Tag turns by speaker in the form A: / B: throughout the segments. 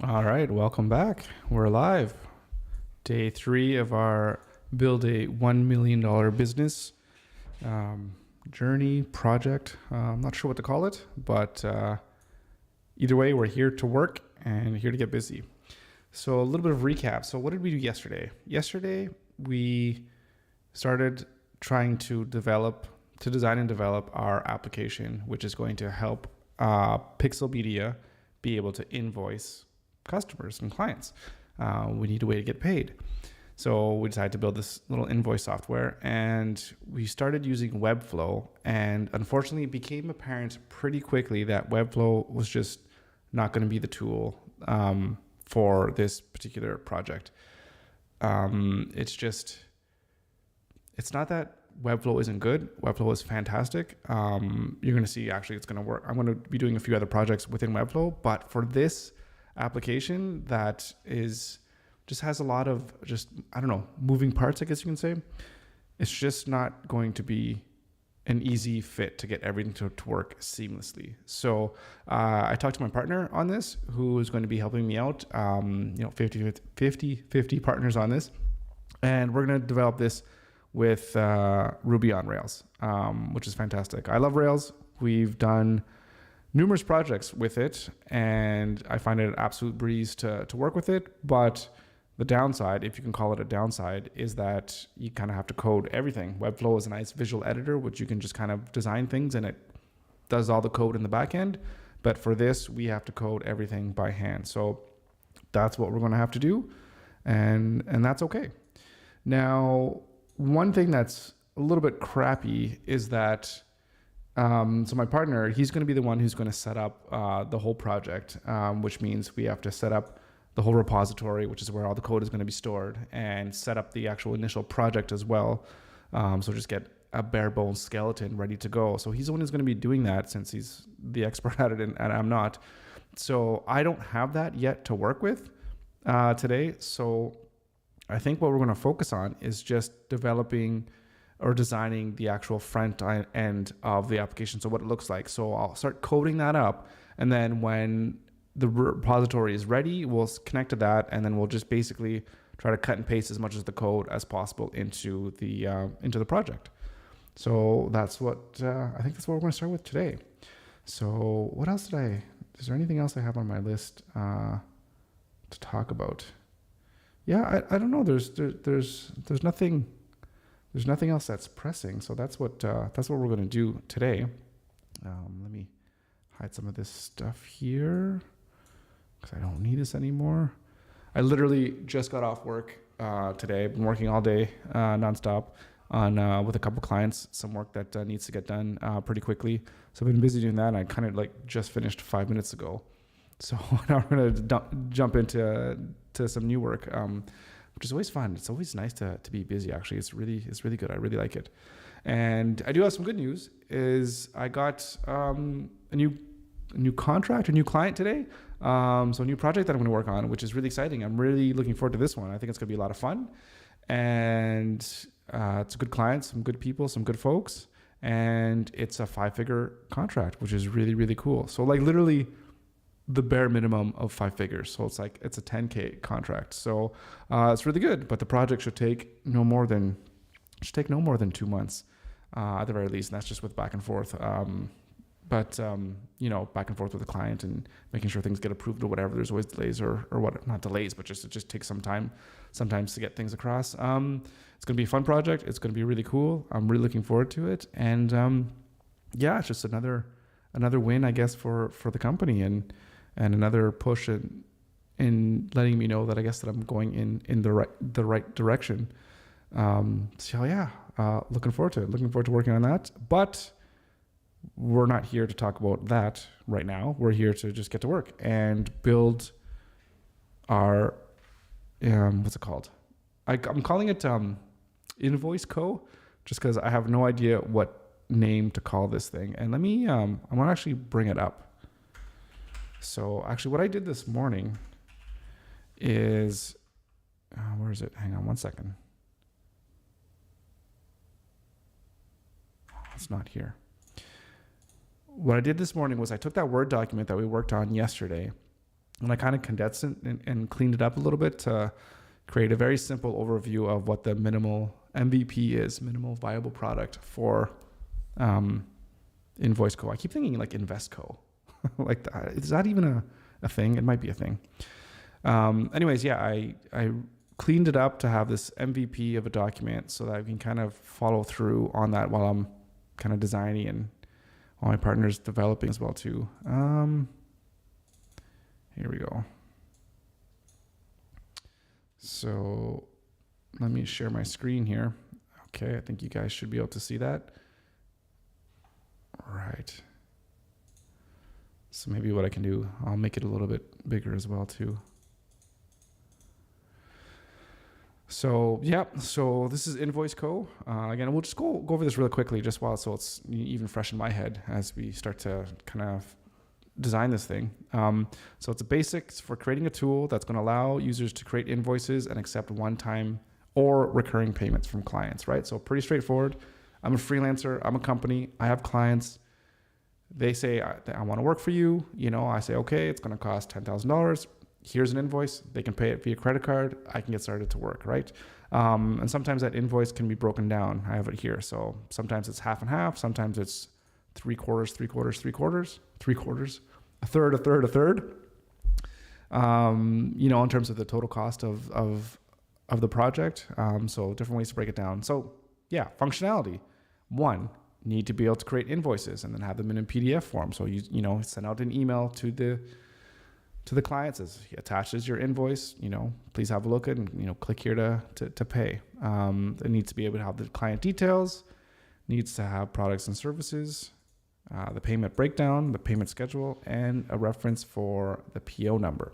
A: All right, welcome back. We're live. Day 3 of our Build a $1 million business um, journey project. I'm not sure what to call it, but either way, we're here to work and here to get busy. So, a little bit of recap. So, what did we do yesterday? Yesterday, we started trying to design and develop our application, which is going to help Pixel Media be able to invoice customers and clients. We need a way to get paid. So we decided to build this little invoice software, and we started using Webflow. And unfortunately, it became apparent pretty quickly that Webflow was just not going to be the tool for this particular project. It's not that Webflow isn't good. Webflow is fantastic. You're going to see actually it's going to work. I'm going to be doing a few other projects within Webflow, but for this application that just has a lot of moving parts, I guess you can say, it's just not going to be an easy fit to get everything to work seamlessly. So I talked to my partner on this, who is going to be helping me out, 50 partners on this. And we're going to develop this with Ruby on Rails, which is fantastic. I love Rails. We've done numerous projects with it, and I find it an absolute breeze to work with it. But the downside, if you can call it a downside, is that you kind of have to code everything. Webflow is a nice visual editor, which you can just kind of design things, and it does all the code in the back end. But for this, we have to code everything by hand. So that's what we're going to have to do, and that's okay. Now, one thing that's a little bit crappy is that so my partner, he's going to be the one who's going to set up the whole project, which means we have to set up the whole repository, which is where all the code is going to be stored, and set up the actual initial project as well. So just get a bare bones skeleton ready to go. So he's the one who's going to be doing that, since he's the expert at it and I'm not. So I don't have that yet to work with today. So I think what we're going to focus on is just developing or designing the actual front end of the application, so what it looks like. So I'll start coding that up, and then when the repository is ready, we'll connect to that, and then we'll just basically try to cut and paste as much of the code as possible into the project. So that's what I think that's what we're going to start with today. So what else is there anything else I have on my list to talk about? Yeah, I don't know. There's nothing else that's pressing. So that's what we're going to do today. Let me hide some of this stuff here because I don't need this anymore. I literally just got off work today. I've been working all day nonstop on with a couple clients, some work that needs to get done pretty quickly. So I've been busy doing that, and I kind of just finished 5 minutes ago. So now we're going to jump into some new work, which is always fun. It's always nice to be busy. Actually, it's really good. I really like it. And I do have some good news. Is I got a new contract, a new client today. So a new project that I'm going to work on, which is really exciting. I'm really looking forward to this one. I think it's going to be a lot of fun, and it's a good client, some good people, some good folks, and it's a 5-figure contract, which is really cool. So literally the bare minimum of 5 figures. So it's a 10K contract. So it's really good, but the project should take no more than 2 months at the very least. And that's just with back and forth. Back and forth with the client and making sure things get approved or whatever. There's always delays or what, not delays, but it just takes some time sometimes to get things across. It's going to be a fun project. It's going to be really cool. I'm really looking forward to it. And it's just another win, I guess, for the company, and another push in letting me know that I guess that I'm going in the right direction. Looking forward to it. Looking forward to working on that. But we're not here to talk about that right now. We're here to just get to work and build our what's it called? I'm calling it Invoice Co. just because I have no idea what name to call this thing. And let me I want to actually bring it up. So actually what I did this morning is where is it? Hang on one second. It's not here. What I did this morning was I took that Word document that we worked on yesterday, And I kind of condensed it and cleaned it up a little bit to create a very simple overview of what the minimal MVP is, minimal viable product for InvoiceCo. I keep thinking like InvestCo. Like, is that even a thing? It might be a thing. Anyways, yeah, I cleaned it up to have this MVP of a document so that I can kind of follow through on that while I'm kind of designing and all my partners developing as well too. Here we go. So let me share my screen here. Okay, I think you guys should be able to see that. All right. So maybe what I can do, I'll make it a little bit bigger as well too. So yeah, so this is InvoiceCo. Again, we'll just go over this really quickly, just while so it's even fresh in my head as we start to kind of design this thing. So it's a basics for creating a tool that's going to allow users to create invoices and accept one-time or recurring payments from clients, right? So pretty straightforward. I'm a freelancer. I'm a company. I have clients. They say, I want to work for you. You know, I say, okay, it's going to cost $10,000. Here's an invoice. They can pay it via credit card. I can get started to work, right? And sometimes that invoice can be broken down. I have it here. So sometimes it's half and half. Sometimes it's 3/4, 3/4, 3/4, 3/4, a third, a third, a third. You know, in terms of the total cost of the project. So different ways to break it down. So yeah, functionality. One, need to be able to create invoices and then have them in a PDF form. So you know, send out an email to the client, says he attaches your invoice, you know, please have a look at and, you know, click here to pay. It needs to be able to have the client details, needs to have products and services, the payment breakdown, the payment schedule, and a reference for the PO number.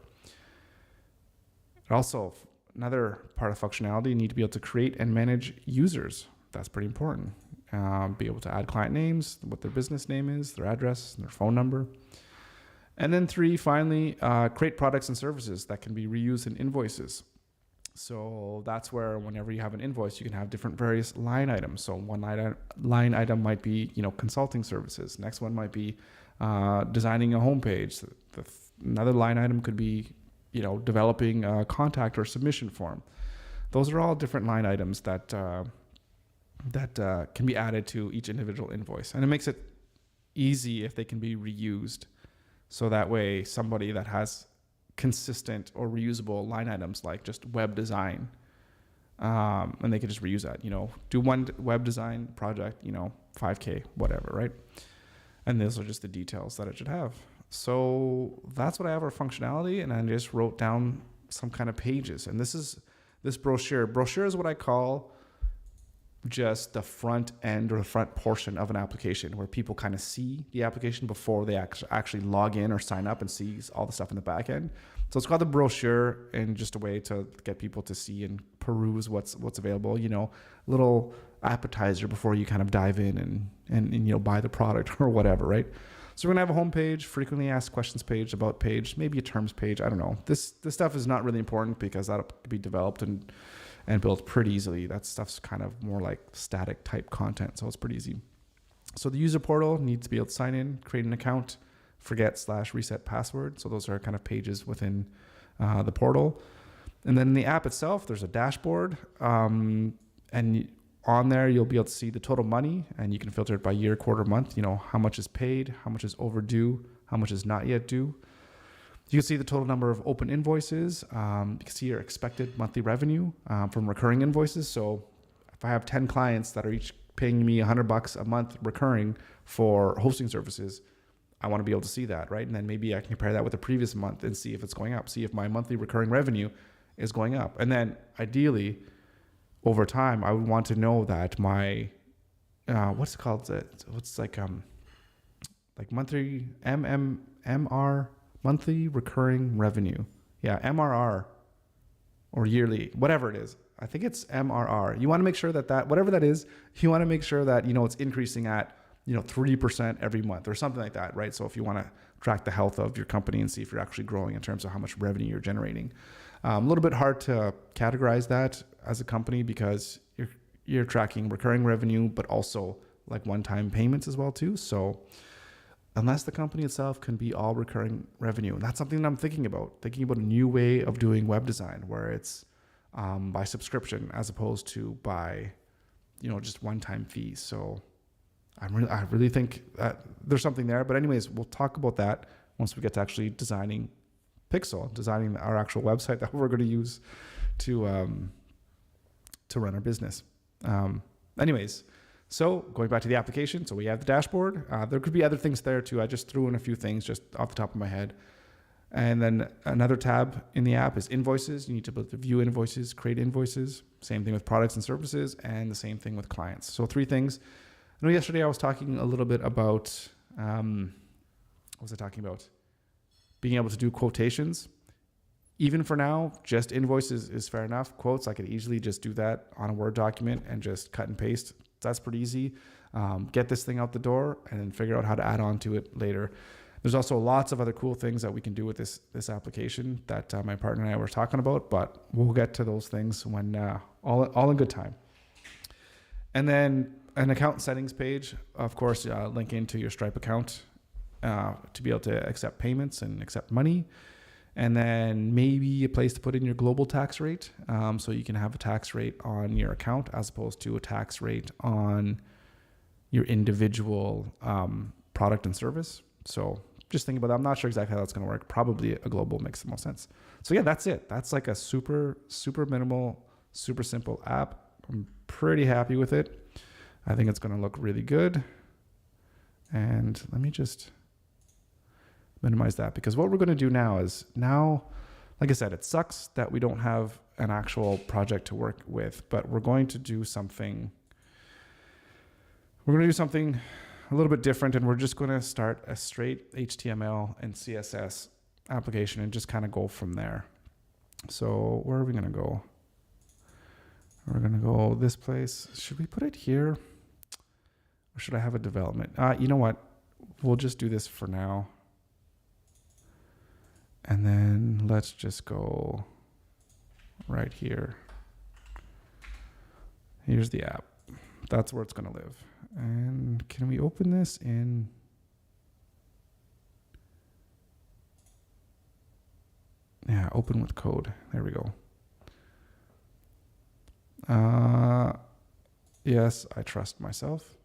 A: Also, another part of functionality, you need to be able to create and manage users. That's pretty important. Be able to add client names, what their business name is, their address, their phone number. And then 3, finally, create products and services that can be reused in invoices. So that's where whenever you have an invoice, you can have different various line items. So one line item might be, you know, consulting services. Next one might be designing a homepage. Another line item could be, you know, developing a contact or submission form. Those are all different line items that can be added to each individual invoice. And it makes it easy if they can be reused. So that way somebody that has consistent or reusable line items like just web design, and they can just reuse that, you know, do one web design project, you know, $5,000, whatever, right? And those are just the details that it should have. So that's what I have for functionality. And I just wrote down some kind of pages. And this brochure. Brochure is what I call just the front end or the front portion of an application where people kind of see the application before they actually log in or sign up and see all the stuff in the back end. So it's called the brochure, and just a way to get people to see and peruse what's available, you know, little appetizer before you kind of dive in and you know, buy the product or whatever, right? So we're gonna have a home page, frequently asked questions page, about page, maybe a terms page. I don't know. This stuff is not really important because that'll be developed and built pretty easily. That stuff's kind of more like static type content, so it's pretty easy. So the user portal needs to be able to sign in, create an account, forget/reset password. So those are kind of pages within the portal. And then in the app itself, there's a dashboard. And on there, you'll be able to see the total money, and you can filter it by year, quarter, month, you know, how much is paid, how much is overdue, how much is not yet due. You can see the total number of open invoices. You can see your expected monthly revenue from recurring invoices. So if I have 10 clients that are each paying me $100 a month recurring for hosting services, I want to be able to see that, right? And then maybe I can compare that with the previous month and see if it's going up, see if my monthly recurring revenue is going up. And then ideally, over time, I would want to know that my, what's it called? What's like monthly MR, monthly recurring revenue. Yeah, MRR or yearly, whatever it is. I think it's MRR. You want to make sure that whatever that is, you want to make sure that, you know, it's increasing at, you know, 3% every month or something like that, right? So if you want to track the health of your company and see if you're actually growing in terms of how much revenue you're generating. A little bit hard to categorize that as a company because you're tracking recurring revenue, but also like one-time payments as well too. So unless the company itself can be all recurring revenue. And that's something that I'm thinking about a new way of doing web design where it's by subscription as opposed to by, just one-time fees. So I really think that there's something there. But anyways, we'll talk about that once we get to actually designing Pixel, designing our actual website that we're going to use to run our business. Anyways, so going back to the application, so we have the dashboard. There could be other things there too. I just threw in a few things just off the top of my head. And then another tab in the app is invoices. You need to be able to view invoices, create invoices. Same thing with products and services, and the same thing with clients. So 3 things. I know yesterday I was talking a little bit about, what was I talking about? Being able to do quotations. Even for now, just invoices is fair enough. Quotes, I could easily just do that on a Word document and just cut and paste. That's pretty easy. Get this thing out the door and then figure out how to add on to it later. There's also lots of other cool things that we can do with this application that my partner and I were talking about, but we'll get to those things when all in good time. And then an account settings page, of course, link into your Stripe account to be able to accept payments and accept money. And then maybe a place to put in your global tax rate. So you can have a tax rate on your account as opposed to a tax rate on your individual product and service. So just think about that. I'm not sure exactly how that's going to work. Probably a global makes the most sense. So yeah, that's it. That's like a super, super minimal, super simple app. I'm pretty happy with it. I think it's going to look really good. And let me just minimize that, because what we're going to do now is like I said, it sucks that we don't have an actual project to work with, but we're going to do something. We're going to do something a little bit different, and we're just going to start a straight HTML and CSS application and just kind of go from there. So where are we going to go? We're going to go this place. Should we put it here? Or should I have a development? You know what? We'll just do this for now. And then let's just go right here. Here's the app. That's where it's going to live. And can we open this in? Yeah, open with code. There we go. Yes, I trust myself.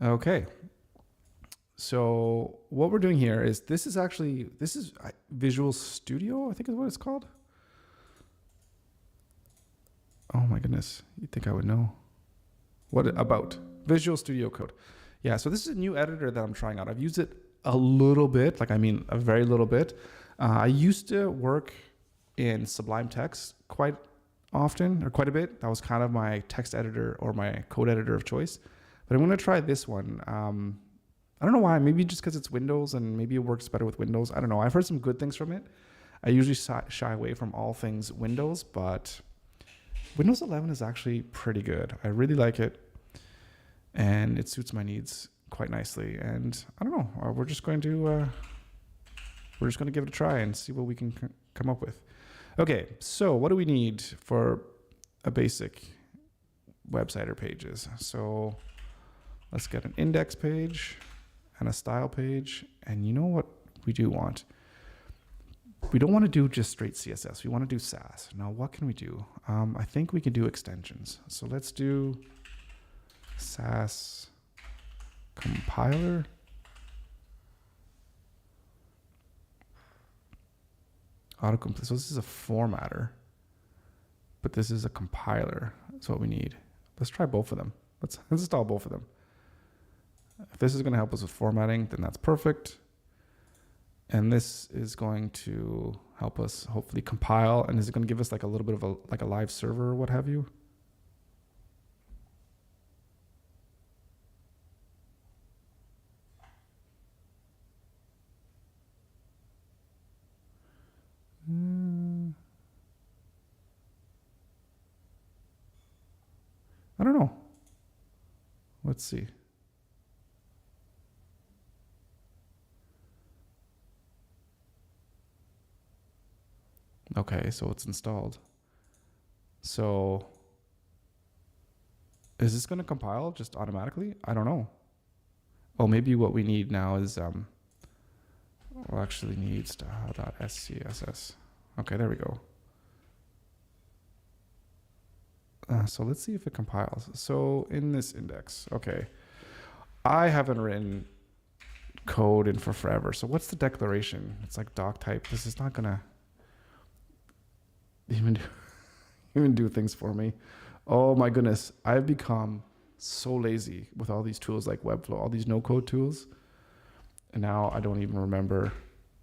A: Okay. So what we're doing here is this is Visual Studio, I think is what it's called. Oh my goodness. You'd think I would know. What about Visual Studio Code? Yeah, so this is a new editor that I'm trying out. I've used it a little bit, a very little bit. I used to work in Sublime Text quite often, or quite a bit. That was kind of my text editor or my code editor of choice. But I'm going to try this one. I don't know why. Maybe just because it's Windows and maybe it works better with Windows. I don't know. I've heard some good things from it. I usually shy away from all things Windows, but Windows 11 is actually pretty good. I really like it, and it suits my needs quite nicely. And I don't know. We're just going to give it a try and see what we can come up with. Okay, so what do we need for a basic website or pages? So let's get an index page and a style page. And you know what we do want? We don't want to do just straight CSS. We want to do Sass. Now, what can we do? I think we can do extensions. So let's do Sass compiler. Autocomplete. So this is a formatter, but this is a compiler. That's what we need. Let's try both of them. Let's install both of them. If this is going to help us with formatting, then that's perfect. And this is going to help us hopefully compile. And is it going to give us like a little bit of a live server or what have you? I don't know. Let's see. Okay, so it's installed. So is this going to compile just automatically? I don't know. Oh, maybe what we need now is we'll actually need style.scss. Okay, there we go. So let's see if it compiles. So in this index, okay, I haven't written code in for forever. So what's the declaration? It's like doc type. This is not gonna even do things for me. Oh my goodness, I've become so lazy with all these tools like Webflow, all these no-code tools, and now I don't even remember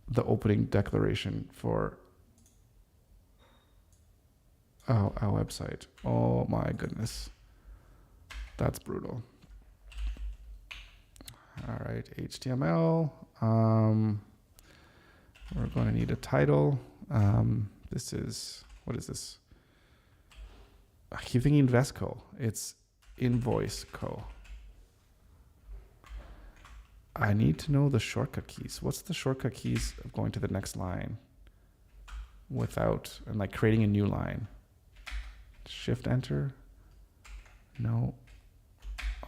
A: the opening declaration for our website. Oh my goodness, that's brutal. All right, HTML. We're going to need a title. This is, what is this? I keep thinking Investco. It's Invoice Co. I need to know the shortcut keys. What's the shortcut keys of going to the next line without, and like creating a new line? Shift enter? No.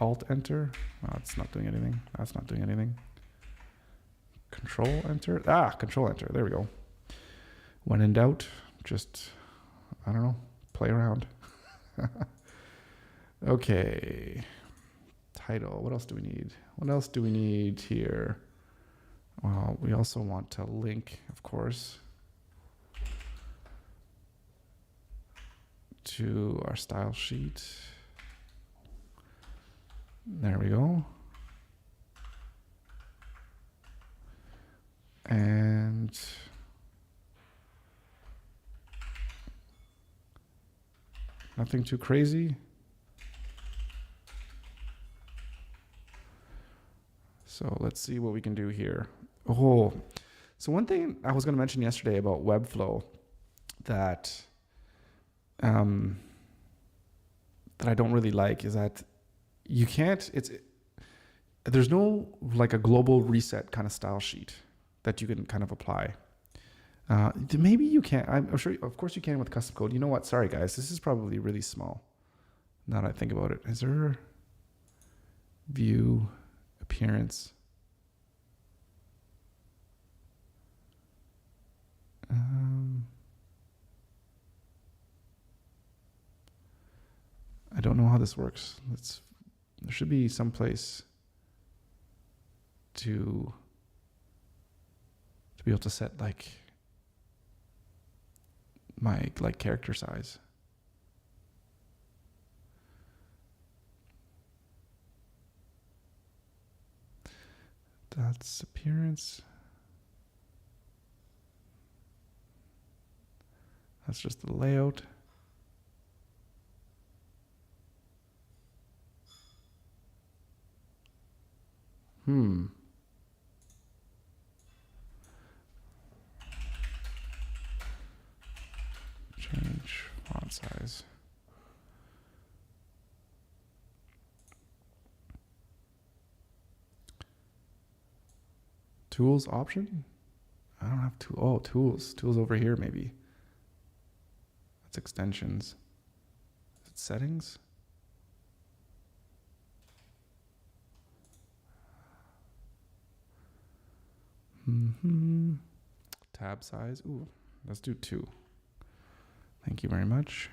A: Alt enter? Oh, it's not doing anything. That's not doing anything. Control enter? Control enter. There we go. When in doubt, just, I don't know, play around. Okay. Title. What else do we need? What else do we need here? Well, we also want to link, of course, to our style sheet. There we go. And nothing too crazy. So let's see what we can do here. Oh, so one thing I was going to mention yesterday about Webflow that that I don't really like is that you can't, there's no like a global reset kind of style sheet that you can kind of apply. Maybe you can. I'm sure, of course you can with custom code. You know what? Sorry guys, this is probably really small. Now that I think about it, is there view appearance? I don't know how this works. There should be some place to be able to set like my character size. That's appearance. That's just the layout. Change font size. Tools option? I don't have tools. Tools over here maybe. That's extensions. Is it settings? Tab size. Ooh, let's do 2. Thank you very much.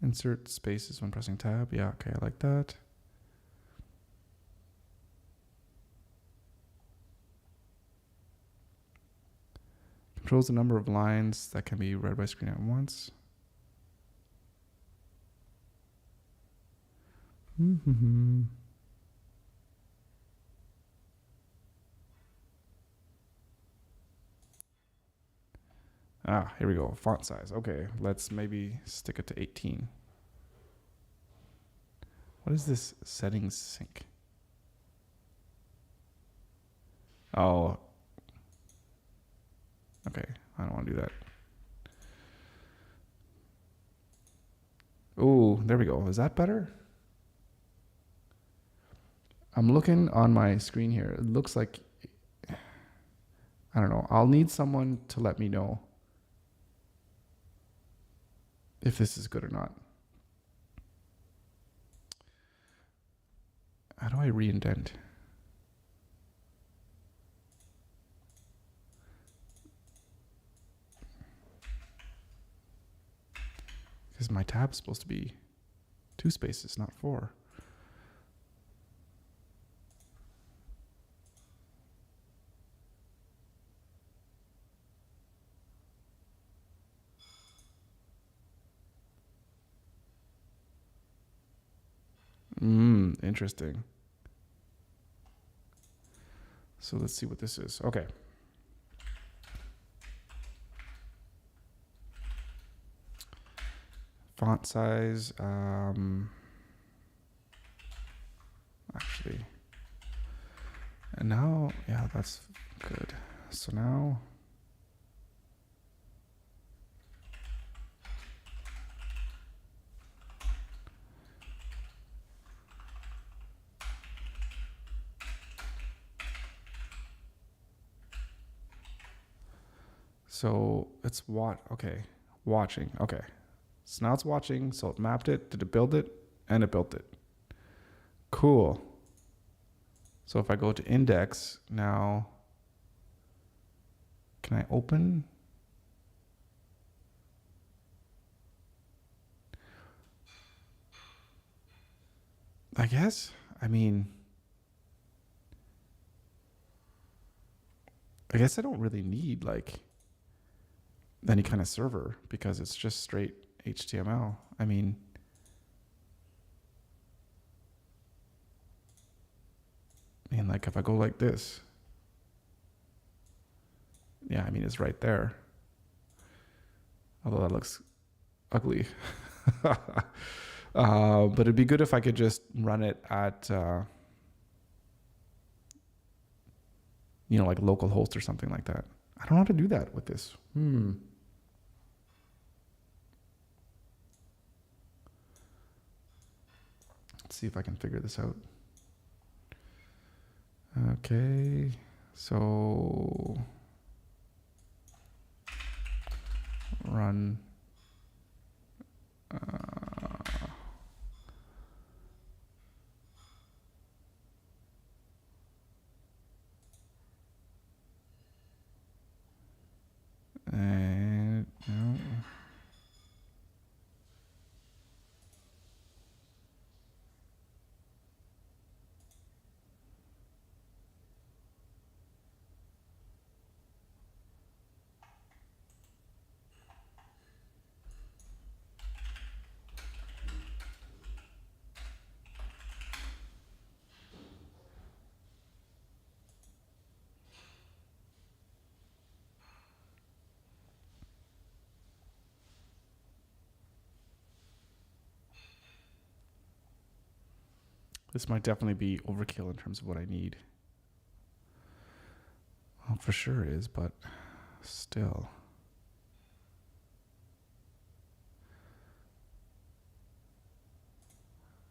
A: Insert spaces when pressing tab. Yeah, okay, I like that. Controls the number of lines that can be read by screen at once. Here we go. Font size. Okay, let's maybe stick it to 18. What is this settings sync? Oh. Okay, I don't want to do that. Oh, there we go. Is that better? I'm looking on my screen here. It looks like, I don't know. I'll need someone to let me know if this is good or not. I reindent? Because my tab's supposed to be 2 spaces, not 4. Interesting. So let's see what this is. Okay. Font size, actually, and now, yeah, that's good. So now, so it's okay, watching, okay. So now it's watching, so it mapped it, did it build it? And it built it. Cool. So if I go to index now, can I open? I guess. I mean, I guess I don't really need like any kind of server because it's just straight HTML. I mean, like if I go like this, yeah, I mean, it's right there. Although that looks ugly. But it'd be good if I could just run it at, like localhost or something like that. I don't know how to do that with this. Let's see if I can figure this out. Okay, so run. And no. This might definitely be overkill in terms of what I need. Well, for sure it is, but still.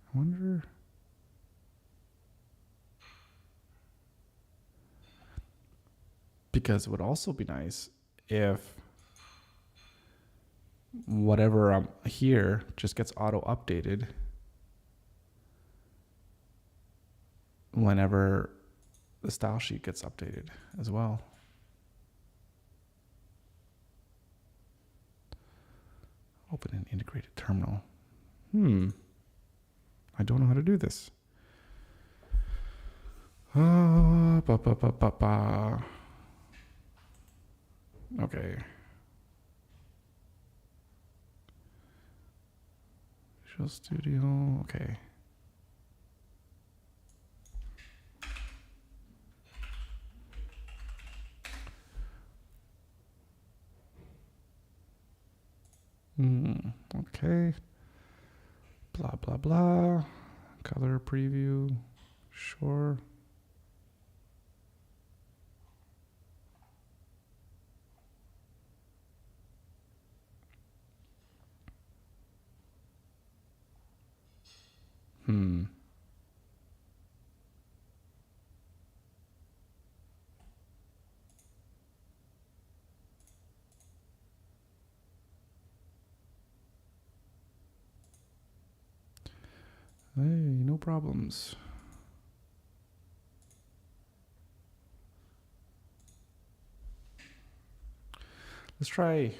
A: I wonder. Because it would also be nice if whatever I'm here just gets auto updated whenever the style sheet gets updated as well. Open an integrated terminal. I don't know how to do this. Okay. Visual Studio. Okay. Okay. Blah, blah, blah. Color preview. Sure. Hey, no problems. Let's try.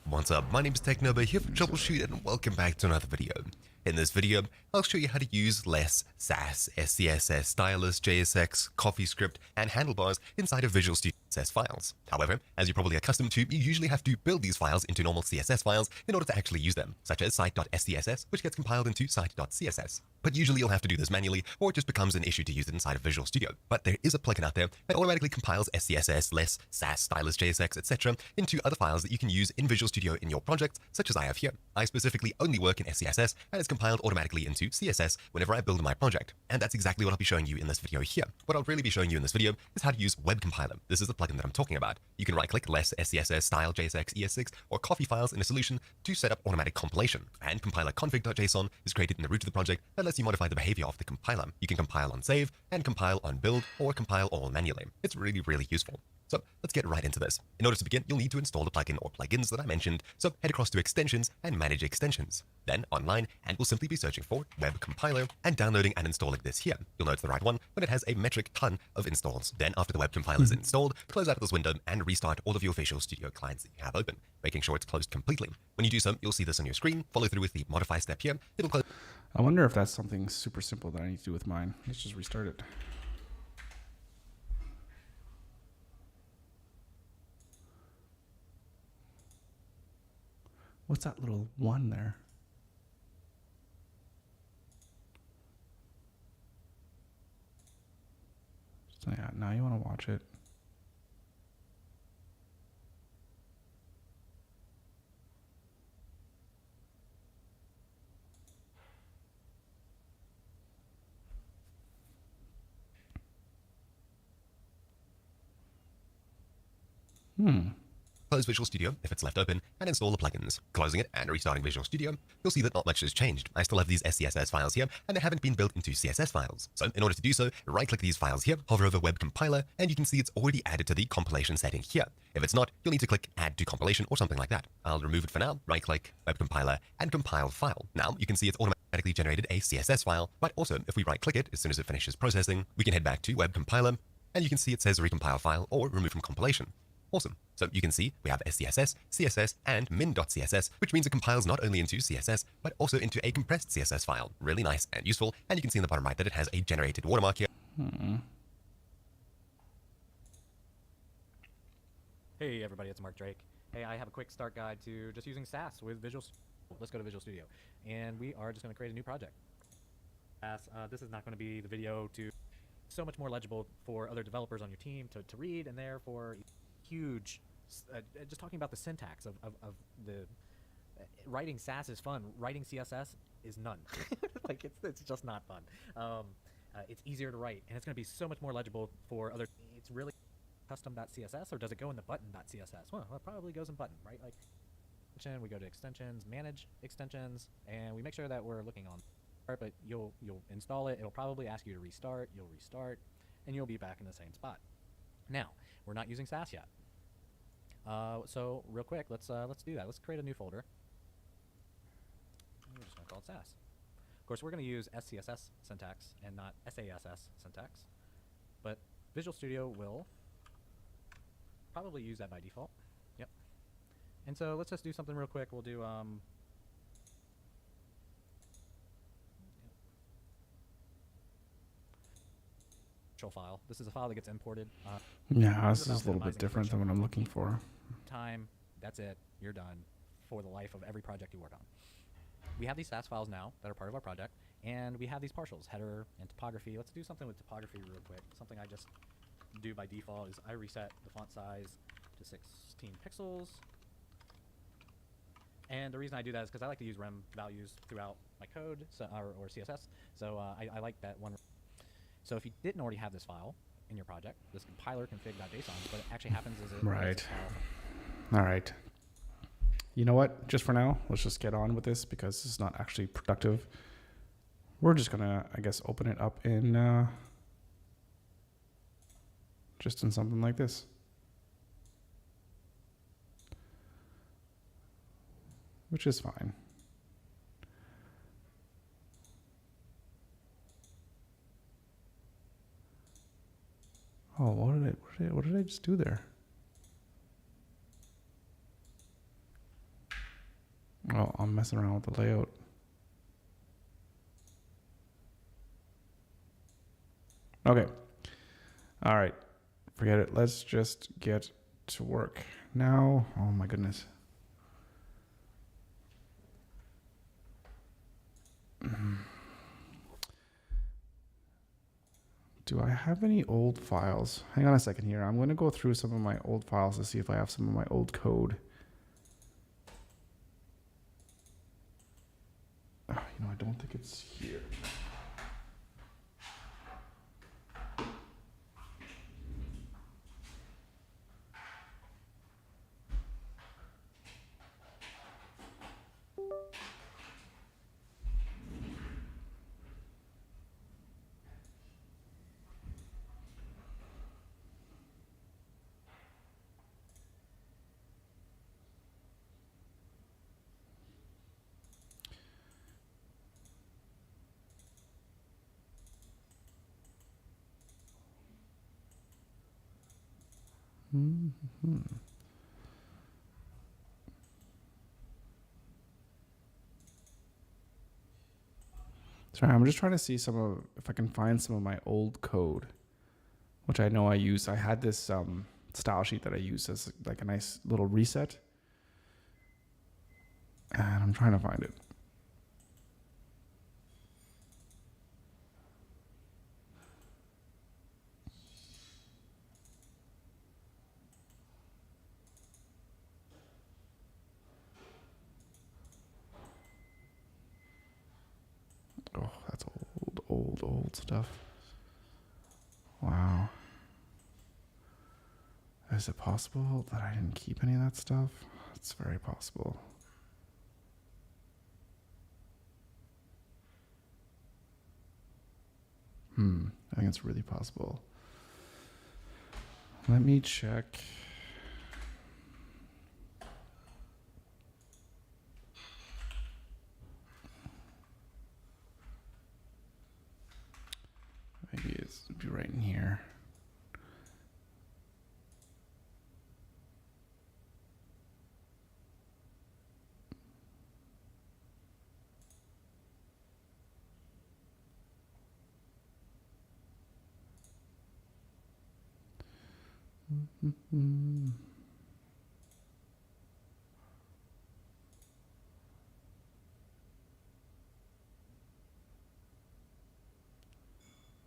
B: What's up, my name is Technoba here for Troubleshoot and welcome back to another video. In this video, I'll show you how to use less Sass, SCSS, Stylus, JSX, CoffeeScript, and handlebars inside of Visual Studio CSS files. However, as you're probably accustomed to, you usually have to build these files into normal CSS files in order to actually use them, such as site.scss, which gets compiled into site.css. But usually you'll have to do this manually, or it just becomes an issue to use it inside of Visual Studio. But there is a plugin out there that automatically compiles SCSS, less, Sass, Stylus, JSX, etc. into other files that you can use in Visual Studio in your projects, such as I have here. I specifically only work in SCSS, and it's compiled automatically into CSS whenever I build my project. And that's exactly what I'll be showing you in this video here. What I'll really be showing you in this video is how to use Web Compiler. This is the plugin that I'm talking about. You can right-click less SCSS, style, JSX, ES6, or coffee files in a solution to set up automatic compilation. And compiler config.json is created in the root of the project that lets you modify the behavior of the compiler. You can compile on save, and compile on build, or compile all manually. It's really, really useful. So let's get right into this. In order to begin, you'll need to install the plugin or plugins that I mentioned, so head across to Extensions and Manage Extensions. Then online, and we'll simply be searching for Web Compiler and downloading and installing this here. You'll know it's the right one when it has a metric ton of installs. Then after the Web Compiler is installed, close out of this window and restart all of your Visual Studio clients that you have open, making sure it's closed completely. When you do so, you'll see this on your screen. Follow through with the modify step here. It'll close.
A: I wonder if that's something super simple that I need to do with mine. Let's just restart it. What's that little one there? So yeah, now you want to watch it.
B: Close Visual Studio if it's left open, and install the plugins. Closing it and restarting Visual Studio, you'll see that not much has changed. I still have these SCSS files here, and they haven't been built into CSS files. So in order to do so, right-click these files here, hover over Web Compiler, and you can see it's already added to the compilation setting here. If it's not, you'll need to click Add to Compilation or something like that. I'll remove it for now, right-click, Web Compiler, and Compile File. Now you can see it's automatically generated a CSS file, but also if we right-click it as soon as it finishes processing, we can head back to Web Compiler, and you can see it says Recompile File or Remove from Compilation. Awesome. So you can see we have SCSS, CSS, and min.css, which means it compiles not only into CSS, but also into a compressed CSS file. Really nice and useful. And you can see in the bottom right that it has a generated watermark here.
C: Hey everybody, it's Mark Drake. Hey, I have a quick start guide to just using Sass with Visual Studio. Let's go to Visual Studio. And we are just going to create a new project. This is not going to be the video to so much more legible for other developers on your team to read, and therefore huge, just talking about the syntax of the writing Sass is fun. Writing CSS is none. Like it's just not fun. It's easier to write, and it's going to be so much more legible for other. It's really custom.css, or does it go in the button.css? Well, it probably goes in button, right? Like we go to extensions, manage extensions, and we make sure that we're looking on. But you'll install it. It'll probably ask you to restart. You'll restart, and you'll be back in the same spot. Now we're not using Sass yet. So real quick, let's do that. Let's create a new folder. We're just gonna call it Sass. Of course, we're gonna use SCSS syntax and not SASS syntax, but Visual Studio will probably use that by default. Yep. And so let's just do something real quick. We'll do file. This is a file that gets imported.
A: Yeah, this is a little bit different than what I'm looking for.
C: Time, that's it. You're done for the life of every project you work on. We have these Sass files now that are part of our project, and we have these partials, header and topography. Let's do something with topography real quick. Something I just do by default is I reset the font size to 16 pixels. And the reason I do that is because I like to use rem values throughout my code, so, or CSS. So I like that one. So if you didn't already have this file in your project, this compiler config.json, what actually happens is it
A: right. All right. You know what? Just for now, let's just get on with this because this is not actually productive. We're just gonna, I guess, open it up in just in something like this. Which is fine. Oh, what did I just do there? Oh, I'm messing around with the layout. Okay. All right. Forget it. Let's just get to work. Now, oh my goodness. Do I have any old files? Hang on a second here. I'm going to go through some of my old files to see if I have some of my old code. Oh, I don't think it's here. Mm-hmm. Sorry, I'm just trying to see if I can find some of my old code, which I know I use. I had this style sheet that I use as like a nice little reset, and I'm trying to find it. Oh, that's old stuff. Wow. Is it possible that I didn't keep any of that stuff? It's very possible. I think it's really possible. Let me check. Maybe it'd be right in here.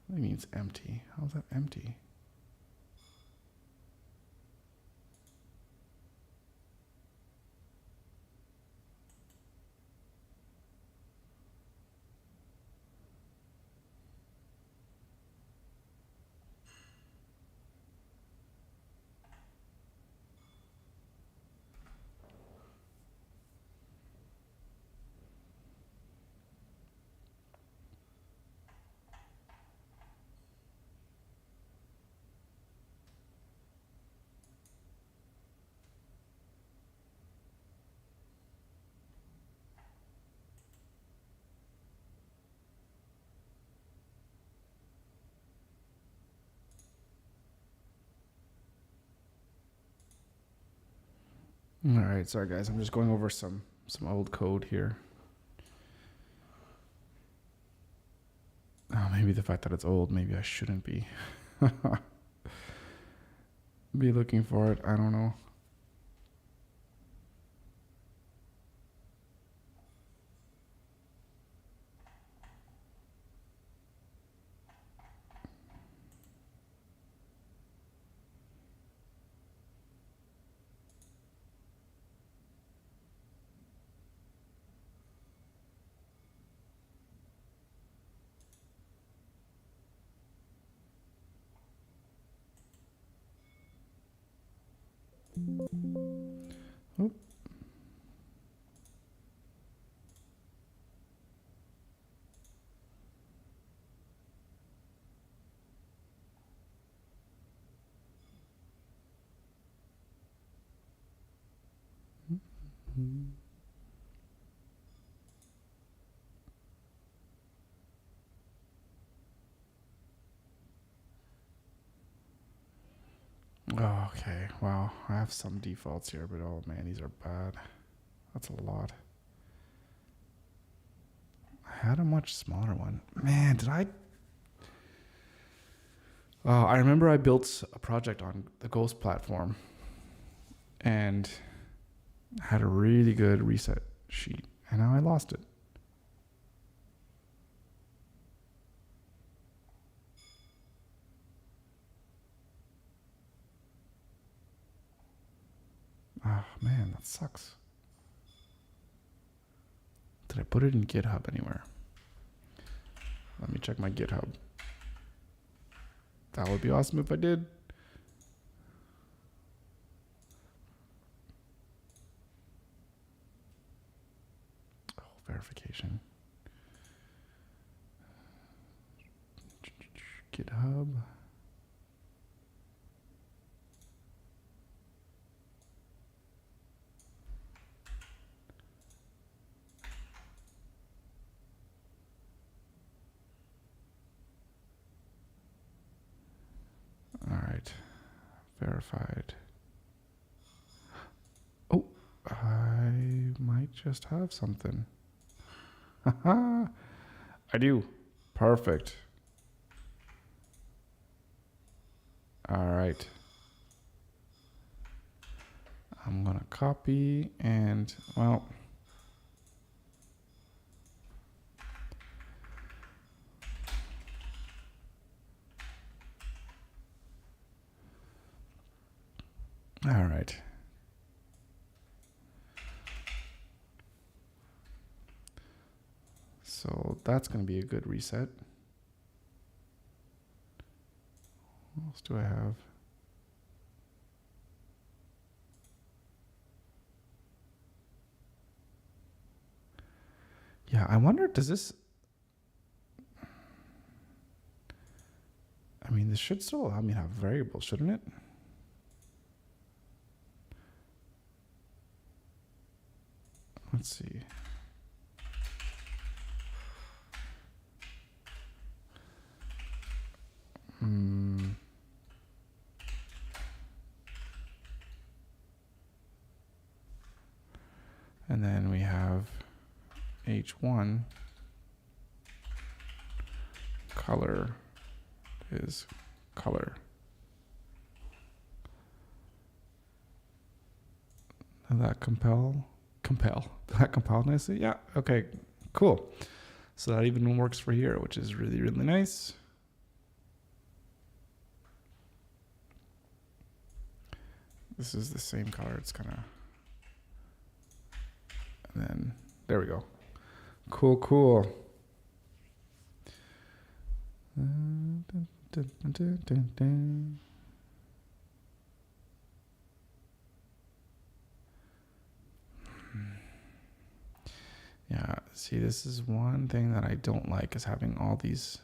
A: That means empty. How's that empty? All right, sorry guys, I'm just going over some old code here. Oh, maybe the fact that it's old, maybe I shouldn't be looking for it. I don't know. Oh. Oh, okay. Wow. I have some defaults here, but oh man, these are bad. That's a lot. I had a much smaller one. Man, did I? I remember I built a project on the Ghost platform and had a really good reset sheet, and now I lost it. Oh man, that sucks. Did I put it in GitHub anywhere? Let me check my GitHub. That would be awesome if I did. Oh, verification. GitHub. All right. Verified. Oh, I might just have something. Haha. I do. Perfect. All right. I'm going to copy and, well, all right. So that's going to be a good reset. What else do I have? Yeah, I wonder, does this... I mean, this should still allow me to have variables, shouldn't it? Let's see. And then we have H1 color is color. Does that compel? Does that compile nicely? Yeah. Okay. Cool. So that even works for here, which is really, really nice. This is the same color. It's kind of... And then there we go. Cool, cool. Yeah, see, this is one thing that I don't like, is having all these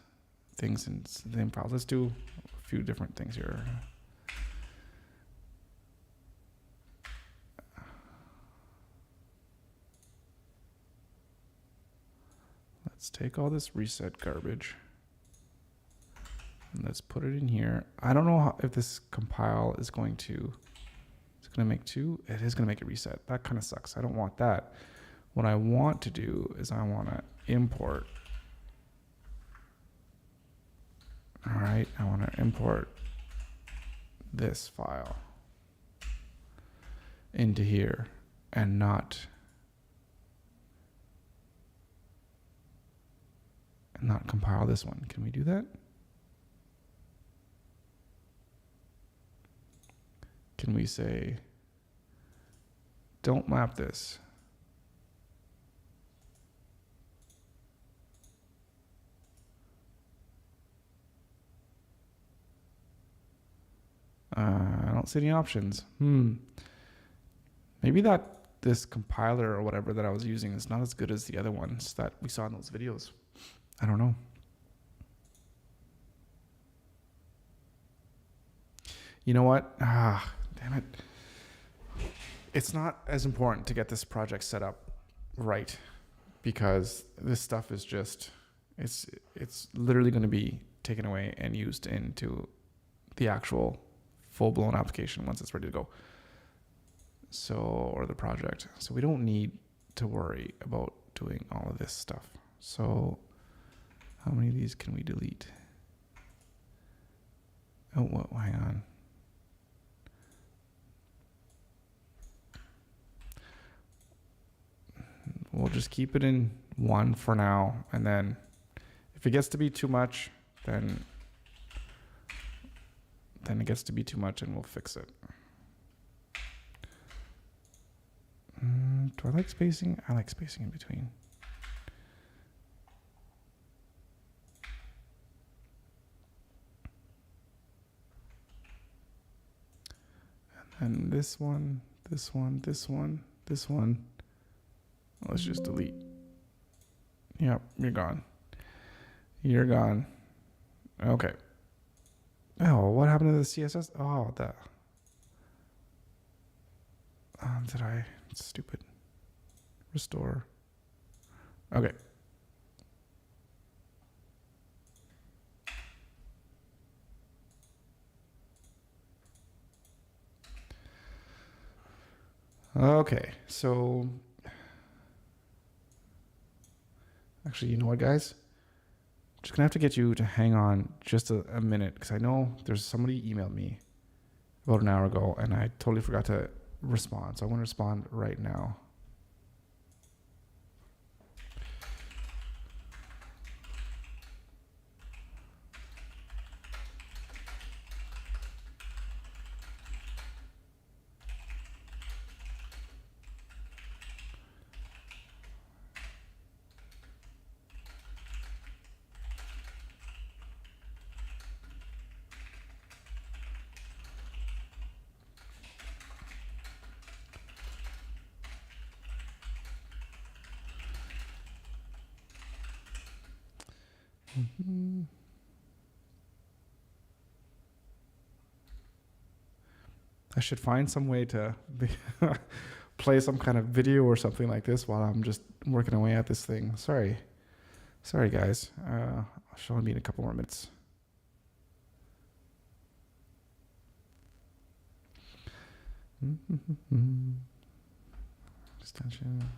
A: things in the same file. Let's do a few different things here. Let's take all this reset garbage and let's put it in here. I don't know if this compile is going to, it's going to make two. It is going to make it reset. That kind of sucks. I don't want that. What I want to do is I want to import. All right, I want to import this file into here and not compile this one. Can we do that? Can we say, don't map this? I don't see any options. Maybe this compiler or whatever that I was using is not as good as the other ones that we saw in those videos. I don't know. You know what? Damn it. it's not as important to get this project set up right, because this stuff is just, it's literally going to be taken away and used into the actual full-blown application once it's ready to go. So, or the project. So we don't need to worry about doing all of this stuff. So how many of these can we delete? Oh, well, hang on. We'll just keep it in one for now, and then if it gets to be too much, then it gets to be too much and we'll fix it. Do I like spacing? I like spacing in between. And then this one, this one, this one, this one. Let's just delete. Yep, you're gone. You're gone. Okay. Oh, what happened to the CSS? Oh, that. Did I? It's stupid. Restore. Okay. Okay, so actually, you know what, guys? I'm just gonna have to get you to hang on just a minute, because I know there's somebody emailed me about an hour ago and I totally forgot to respond. So I want to respond right now. I should find some way to play some kind of video or something like this while I'm just working away at this thing. Sorry guys. I should only be in a couple more minutes. Extension.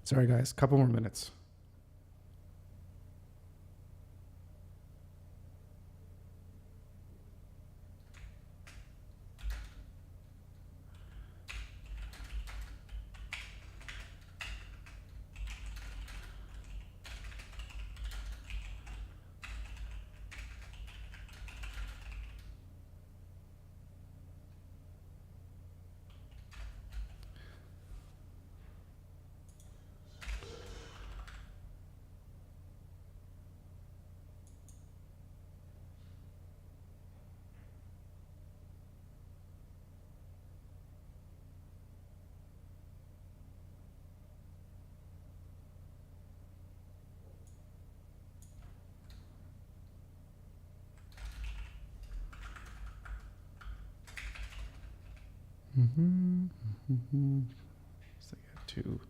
A: Sorry, guys. Couple more minutes. So I got two.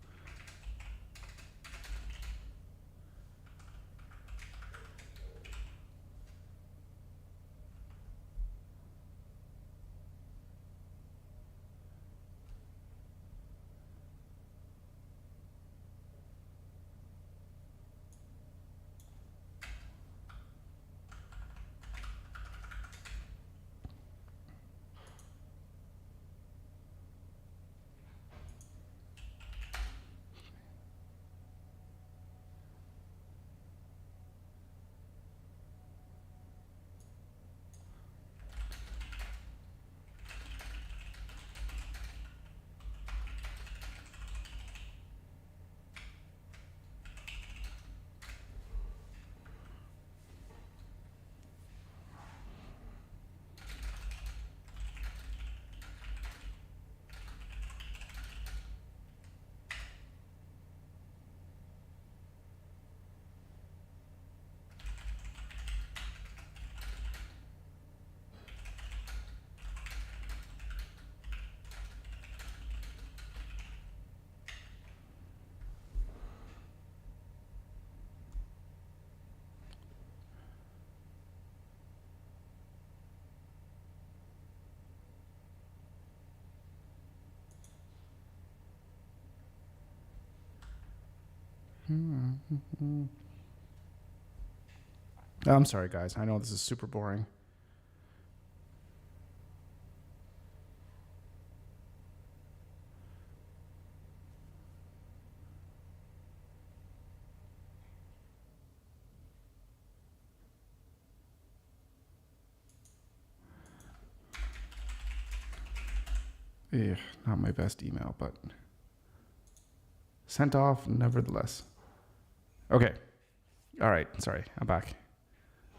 A: I'm sorry, guys. I know this is super boring. Not my best email, but sent off nevertheless. Okay. All right. Sorry. I'm back.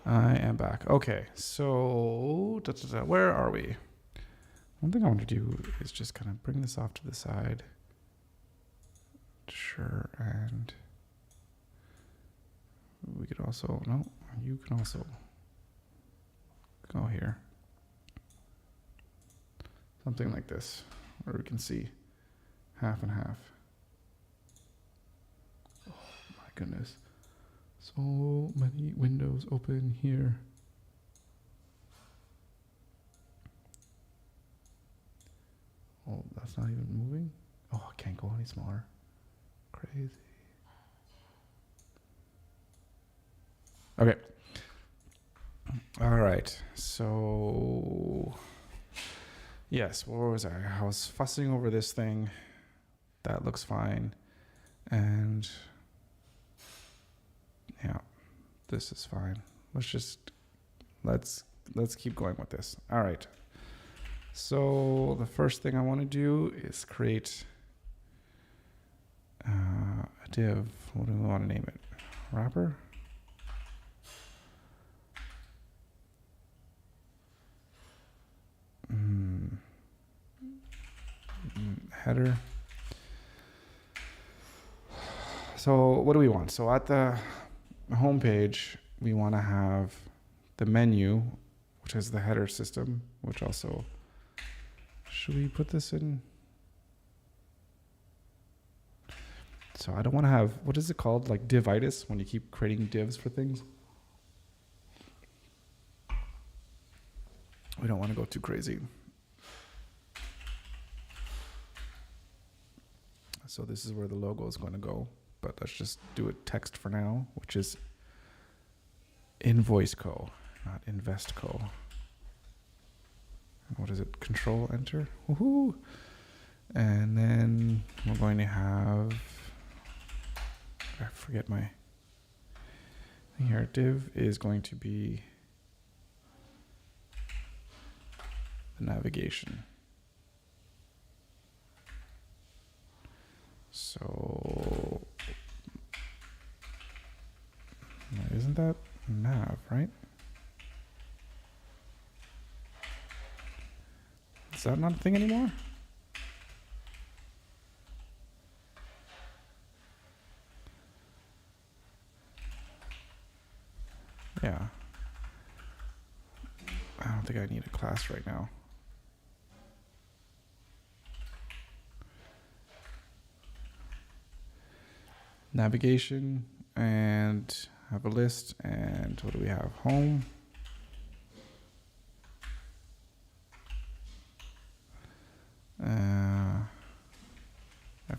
A: I am back. Okay. So, where are we? One thing I want to do is just kind of bring this off to the side. Sure. And we could also, no, you can also go here. Something like this, where we can see half and half. Oh my goodness. So many windows open here. Oh, that's not even moving. Oh, I can't go any smaller. Crazy. Okay. All right. So, yes, where was I? I was fussing over this thing. That looks fine. And yeah, this is fine. Let's keep going with this. All right. So the first thing I want to do is create a div. What do we want to name it? Wrapper? Header. So what do we want? So at the home page, we want to have the menu, which is the header system, which also, should we put this in? So I don't want to have, what is it called? Like divitis, when you keep creating divs for things. We don't want to go too crazy. So this is where the logo is going to go. But let's just do it text for now, which is Invoice Co, not Invest Co. What is it? Control Enter. Woohoo! And then we're going to have, I forget my thing here. Div is going to be the navigation. So isn't that nav, right? Is that not a thing anymore? Yeah. I don't think I need a class right now. Navigation, and have a list, and what do we have? Home.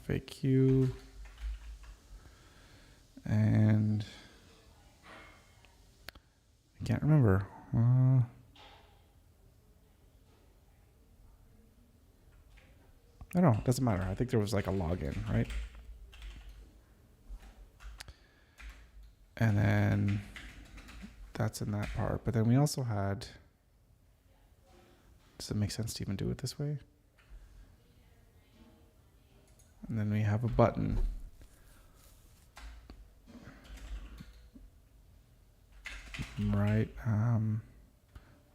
A: FAQ. And I can't remember. I don't know, it doesn't matter. I think there was like a login, right? And then that's in that part. But then we also had, does it make sense to even do it this way? And then we have a button. Right. I'm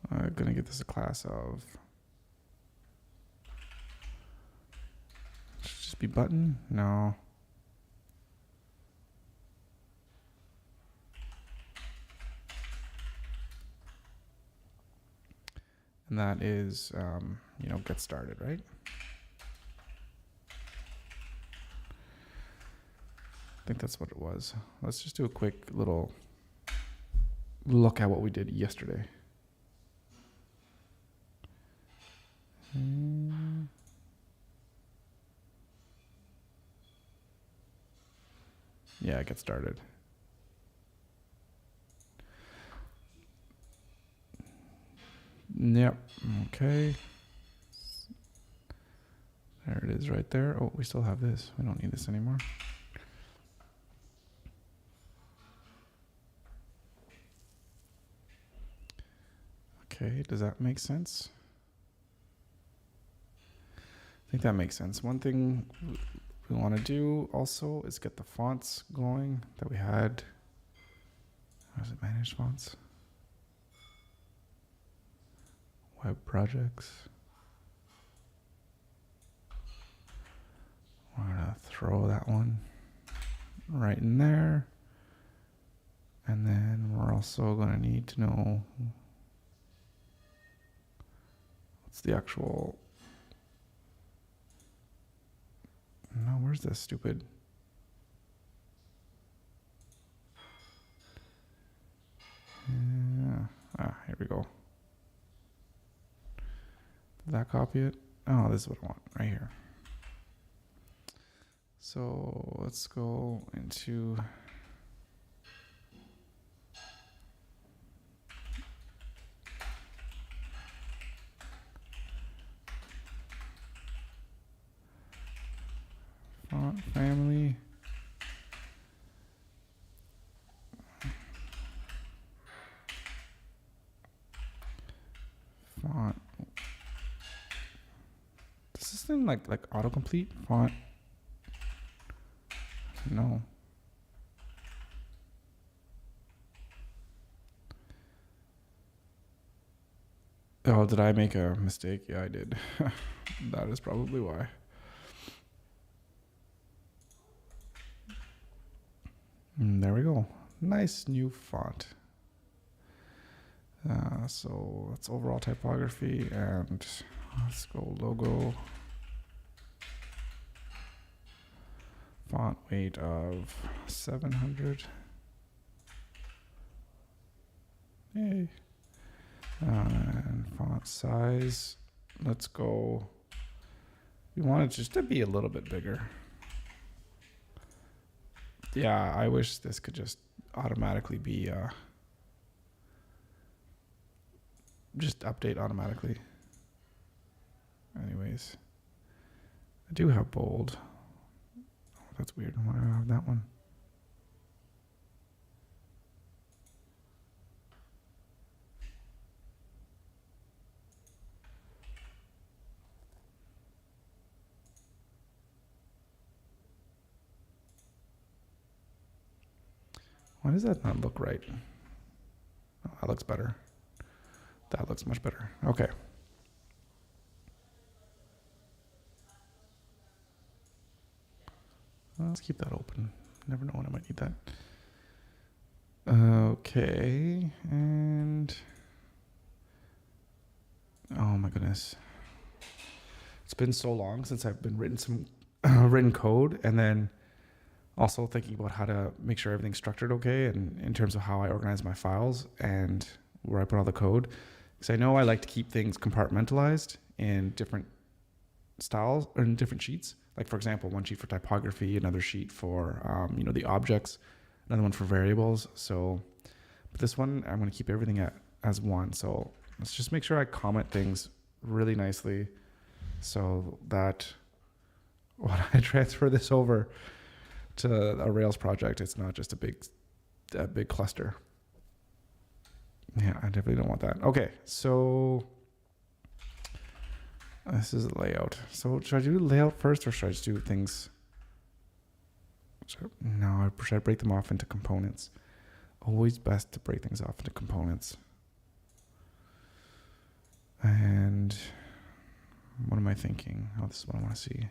A: gonna give this a class of, should just be button? No. And that is, get started, right? I think that's what it was. Let's just do a quick little look at what we did yesterday. Yeah, get started. Yep. Okay. There it is right there. Oh, we still have this. We don't need this anymore. Okay, does that make sense? I think that makes sense. One thing we want to do also is get the fonts going that we had. How does it manage fonts? Web projects. We're gonna throw that one right in there. And then we're also gonna need to know what's the actual, no, where's this stupid? Yeah. Here we go. Did that copy it? Oh, this is what I want right here. So let's go into font family. Font. Does this thing like autocomplete font? No. Oh, did I make a mistake? Yeah, I did. That is probably why. There we go. Nice new font. So that's overall typography, and let's go logo. Font weight of 700. Yay. And font size. Let's go. We want it just to be a little bit bigger. Yeah, I wish this could just automatically be just update automatically. Anyways, I do have bold. Oh, that's weird. Why do I have that one? Why does that not look right? Oh, that looks better. That looks much better. Okay. Well, let's keep that open. Never know when I might need that. Okay, and oh my goodness, it's been so long since I've been written some written code, and then also thinking about how to make sure everything's structured okay, and in terms of how I organize my files and where I put all the code, because I know I like to keep things compartmentalized in different styles or in different sheets. Like for example, one sheet for typography, another sheet for the objects, another one for variables. So, but this one I'm going to keep everything as one. So let's just make sure I comment things really nicely, so that when I transfer this over to a Rails project, it's not just a big cluster. Yeah, I definitely don't want that. Okay, so this is the layout. So should I do layout first, or should I just do things? Should I break them off into components? Always best to break things off into components. And what am I thinking? Oh, this is what I want to see.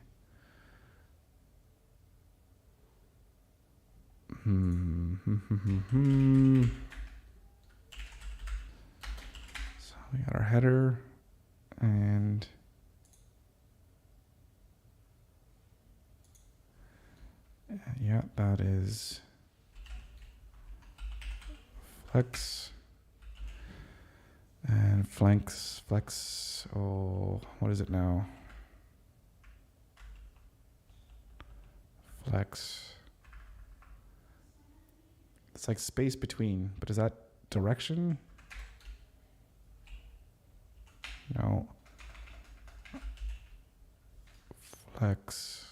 A: So we got our header, and yeah, that is flex and flex. Oh, what is it now? Flex. It's like space between, but is that direction? No. Flex.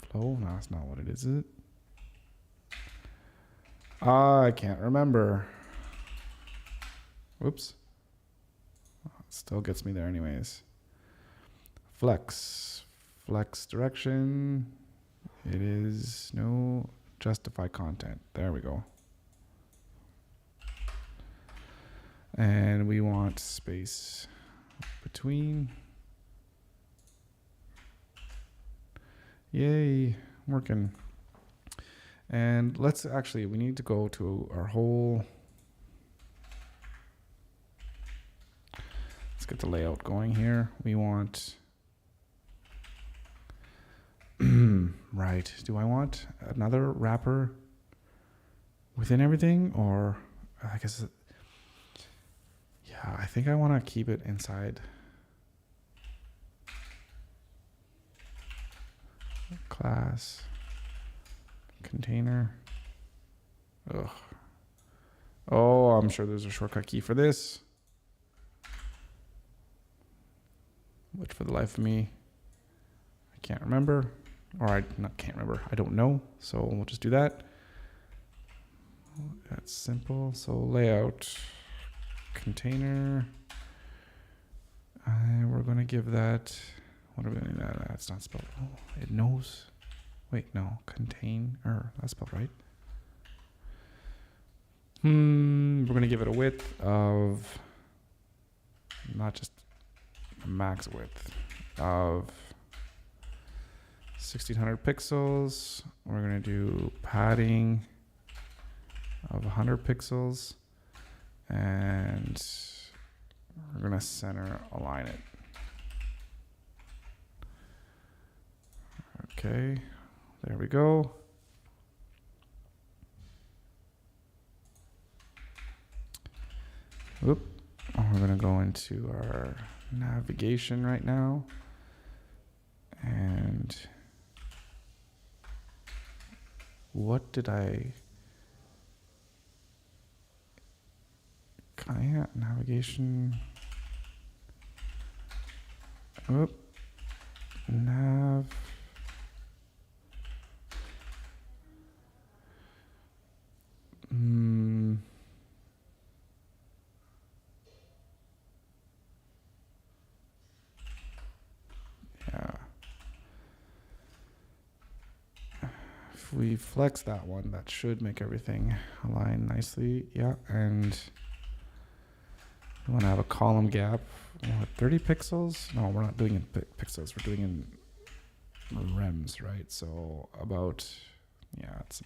A: Flow? No, that's not what it is it? I can't remember. Whoops. Still gets me there anyways. Flex direction. It is no justify content. There we go. And we want space between. Yay, working. And we need to go to our whole. Let's get the layout going here. We want, right. Do I want another wrapper within everything, or I guess, yeah, I think I want to keep it inside. Class, container. Ugh. Oh, I'm sure there's a shortcut key for this, which for the life of me, I can't remember, or can't remember. I don't know. So we'll just do that. That's simple. So layout, container. We're going to give that. What are we going to do? That's not spelled. Oh, it knows. Wait, no. Container. That's spelled right. We're going to give it a width of, not just a max width of 1600 pixels. We're going to do padding of 100 pixels. And we're going to center align it. Okay, there we go. We're going to go into our navigation right now. And What did I... Kayak navigation. Oop. Nav. Yeah. If we flex that one, that should make everything align nicely. Yeah, and we want to have a column gap. What, 30 pixels? No, we're not doing it in pixels. We're doing it in rems, right? So about, yeah, it's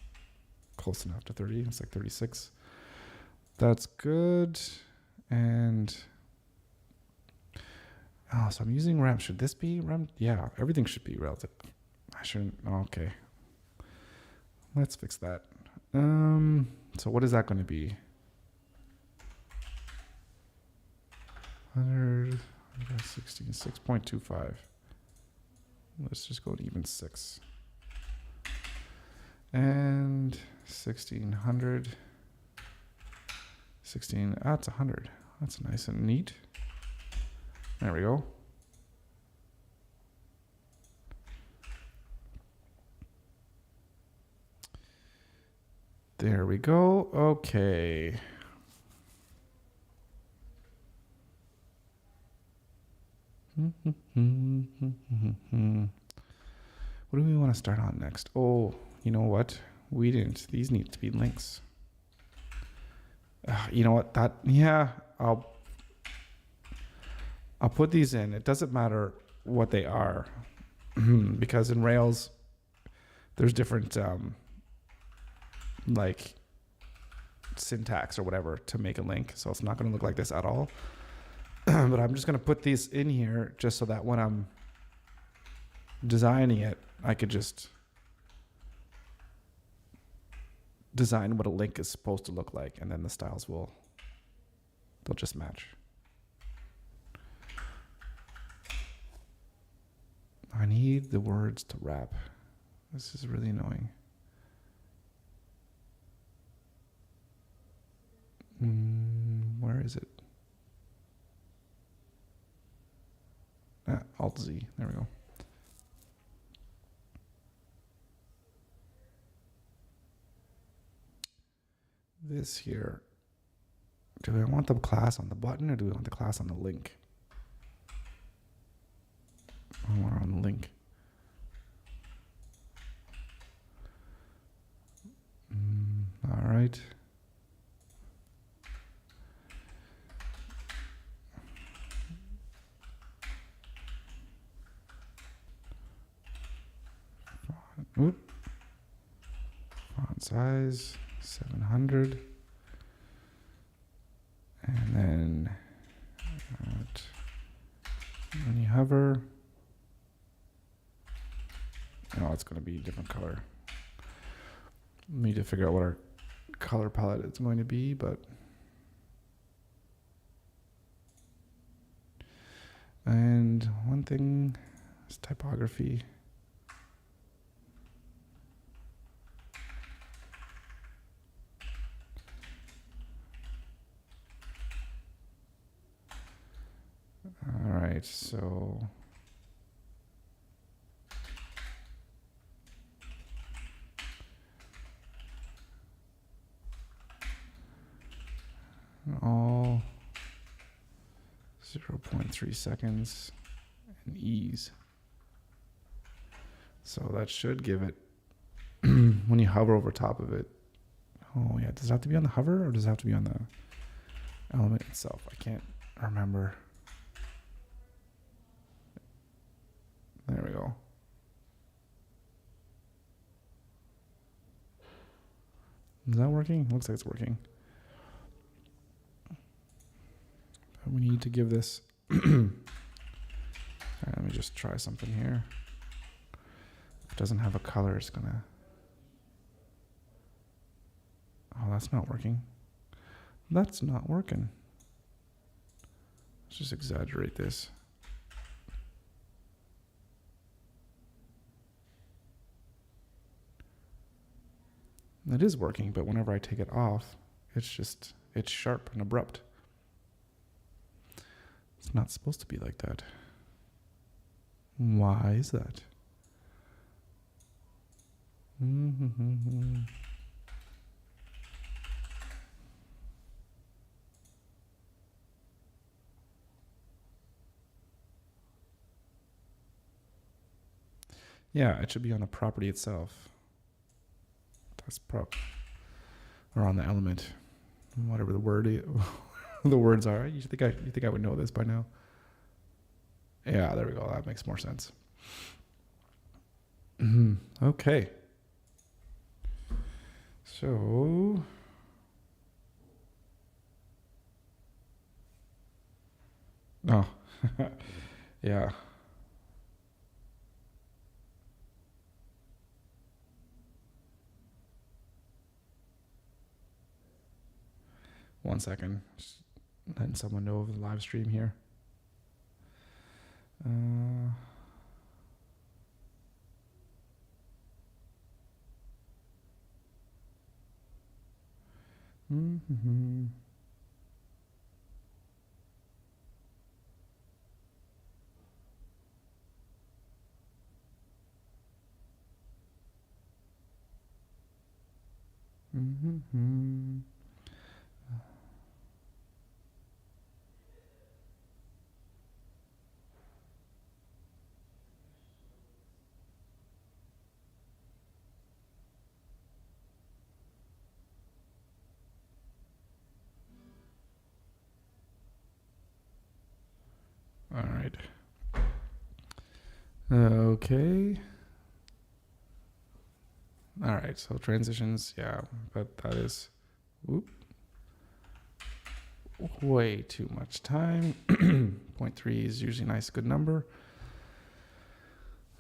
A: close enough to 30. It's like 36. That's good. And oh, so I'm using rem. Should this be rem? Yeah, everything should be relative. I shouldn't. Oh, okay. Let's fix that. So what is that going to be? 116, 6.25. Let's just go to even 6. And 1600. 16. That's 100. That's nice and neat. There we go. There we go. Okay. What do we want to start on next? Oh, you know what? We didn't. These need to be links. You know what? That, yeah, I'll put these in. It doesn't matter what they are because in Rails, there's different like syntax or whatever to make a link. So it's not going to look like this at all. But I'm just going to put these in here just so that when I'm designing it, I could just design what a link is supposed to look like, and then the styles they'll just match. I need the words to wrap. This is really annoying. Where is it? Alt Z. There we go. This here. Do I want the class on the button or do we want the class on the link? I want it on the link. All right. Oop. Font size 700. And then when you hover, oh, it's going to be a different color. We need to figure out what our color palette is going to be, but and one thing is typography. All right, so all 0.3 seconds and ease. So that should give it when you hover over top of it. Oh yeah, does it have to be on the hover or does it have to be on the element itself? I can't remember. There we go. Is that working? Looks like it's working. But we need to give this. All right, let me just try something here. If it doesn't have a color, it's gonna. Oh, that's not working. That's not working. Let's just exaggerate this. It is working, but whenever I take it off, it's sharp and abrupt. It's not supposed to be like that. Why is that? Yeah, it should be on the property itself. That's or on the element, whatever the word the words are. You think I would know this by now? Yeah, there we go. That makes more sense. Okay. So yeah. One second. Just letting someone know of the live stream here. All right. Okay. All right. So transitions, yeah, but that is way too much time. 0.3 is usually a nice, good number.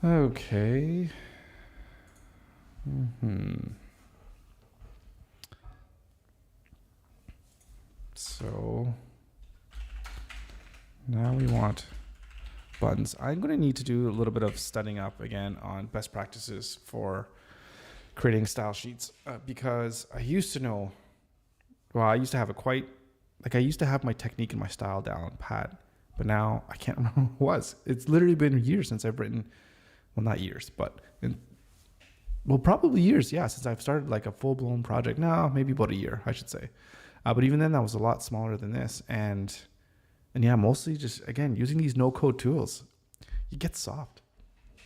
A: Okay. So now we want buttons. I'm going to need to do a little bit of studying up again on best practices for creating style sheets because I used to know, I used to have I used to have my technique and my style down pat, but now I can't remember what it was. It's literally been years since I've written, well, not years, but probably years, yeah, since I've started like a full-blown project. No, maybe about a year, I should say. But even then, that was a lot smaller than this. And yeah, mostly just, again, using these no-code tools, you get soft.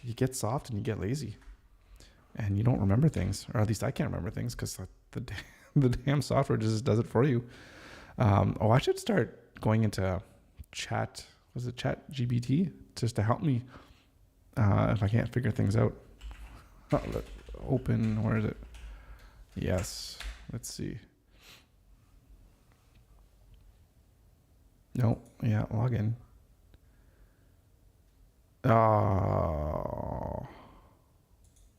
A: You get soft and you get lazy. And you don't remember things, or at least I can't remember things because the damn software just does it for you. I should start going into chat GBT just to help me if I can't figure things out. Open, where is it? Yes, let's see. No, yeah, login. Oh,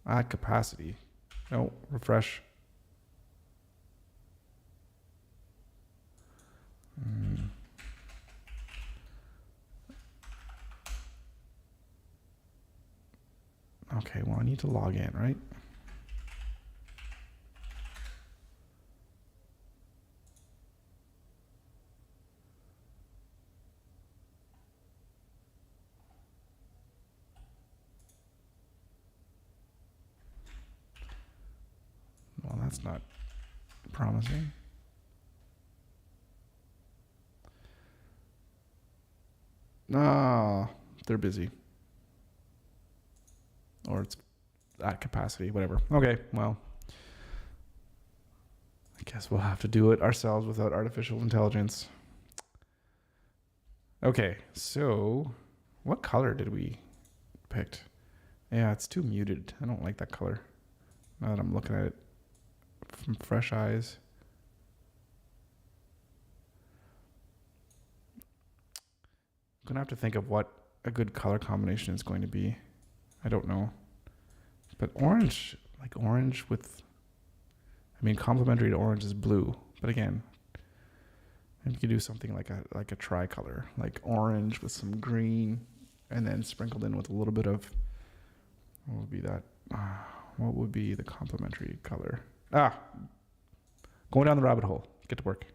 A: add capacity. No, refresh. Okay, well, I need to log in, right? Well, that's not promising. They're busy. Or it's at capacity, whatever. Okay, well, I guess we'll have to do it ourselves without artificial intelligence. Okay, so what color did we pick? Yeah, it's too muted. I don't like that color. Now that I'm looking at it from fresh eyes. I'm going to have to think of what a good color combination is going to be. I don't know. But orange, like orange with, complementary to orange is blue. But again, maybe you could do something like a tricolor, like orange with some green, and then sprinkled in with a little bit of, what would be that? What would be the complementary color? Going down the rabbit hole. Get to work.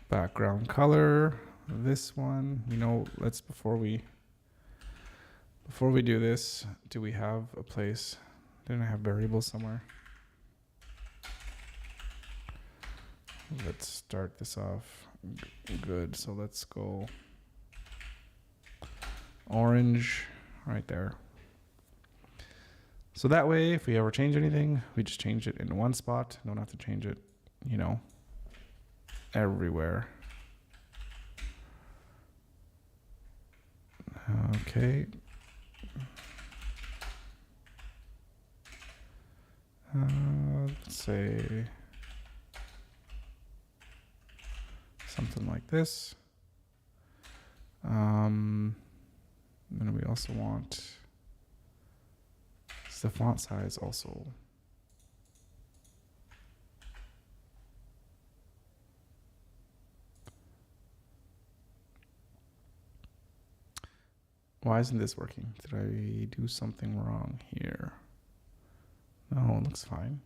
A: Background color. This one, let's before we do this, do we have a place? Didn't I have variables somewhere? Let's start this off good. So let's go orange right there. So that way, if we ever change anything, we just change it in one spot. Don't have to change it, everywhere. Okay. Let's say something like this. Then we also want the font size also. Why isn't this working? Did I do something wrong here? No, it looks fine.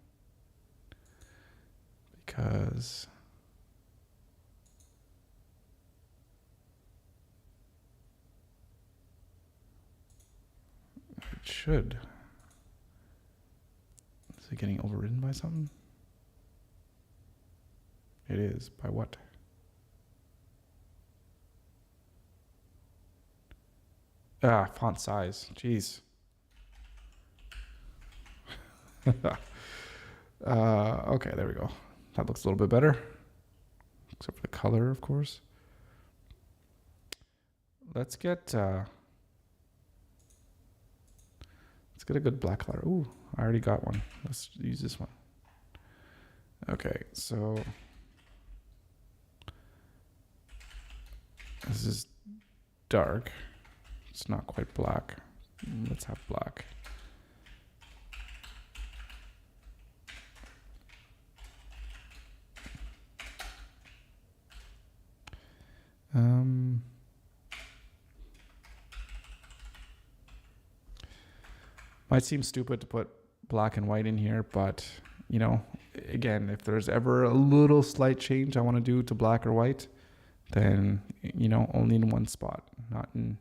A: Because it should. Is it getting overridden by something? It is. By what? Font size. Jeez. Okay, there we go. That looks a little bit better. Except for the color, of course. Let's get a good black color. Ooh, I already got one. Let's use this one. Okay, so this is dark. It's not quite black. Let's have black. Might seem stupid to put black and white in here, but again, if there's ever a little slight change I want to do to black or white, then only in one spot, not in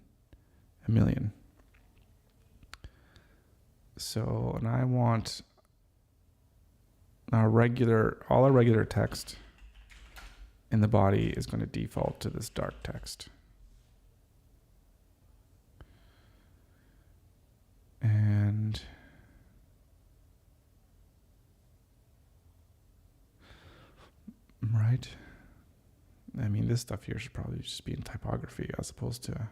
A: a million. So, and I want all our regular text in the body is going to default to this dark text. And right. I mean, this stuff here should probably just be in typography as opposed to,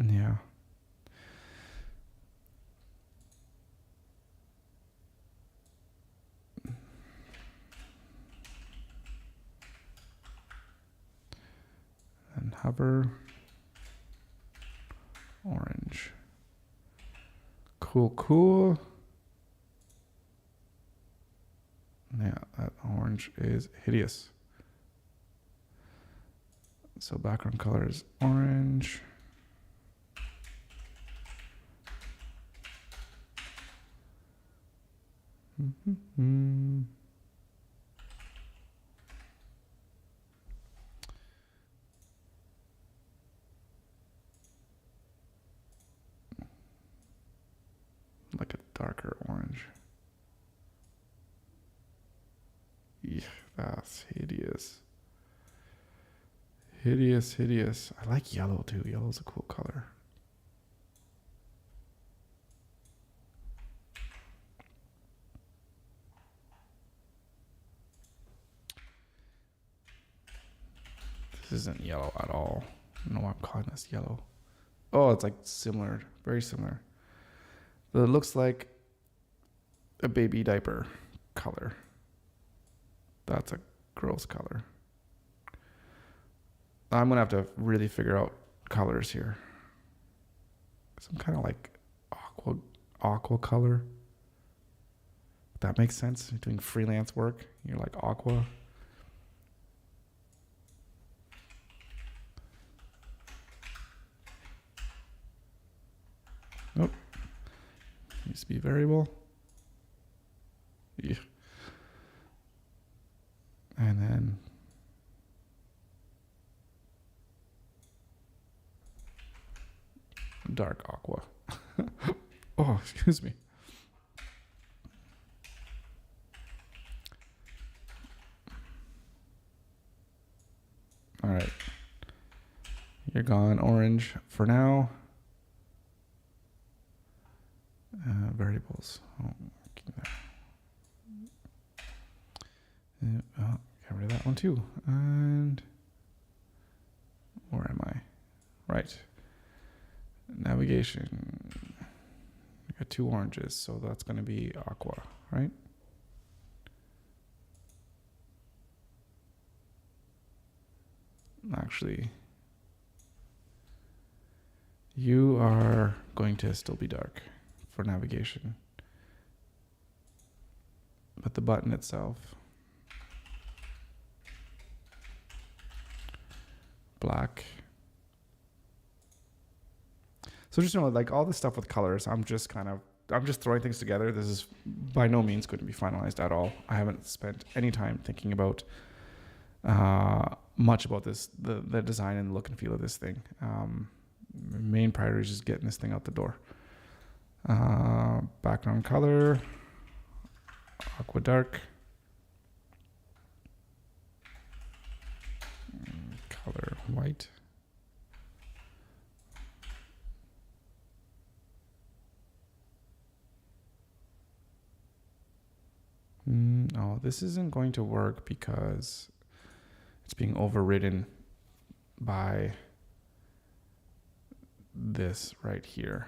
A: yeah. And hover. Orange. Cool. Yeah, that orange is hideous. So background color is orange. Like a darker orange. Yeah, that's hideous. Hideous. I like yellow too. Yellow's a cool color. This isn't yellow at all. I don't know why I'm calling this yellow. Oh, it's like similar, very similar. But it looks like a baby diaper color. That's a gross color. I'm gonna have to really figure out colors here. Some kind of like aqua color. If that makes sense. You're doing freelance work. You're like aqua. Needs to be variable. Yeah. And then dark aqua. Oh, excuse me. All right. You're gone orange for now. Variables. Oh, get rid of that one too. And where am I? Right. Navigation. I got 2 oranges, so that's going to be aqua, right? Actually, you are going to still be dark for navigation. But the button itself, black. So just like all this stuff with colors, I'm just throwing things together. This is by no means going to be finalized at all. I haven't spent any time thinking about much about this, the design and look and feel of this thing. Main priority is just getting this thing out the door. Background color, aqua dark. Color white. Oh, this isn't going to work because it's being overridden by this right here,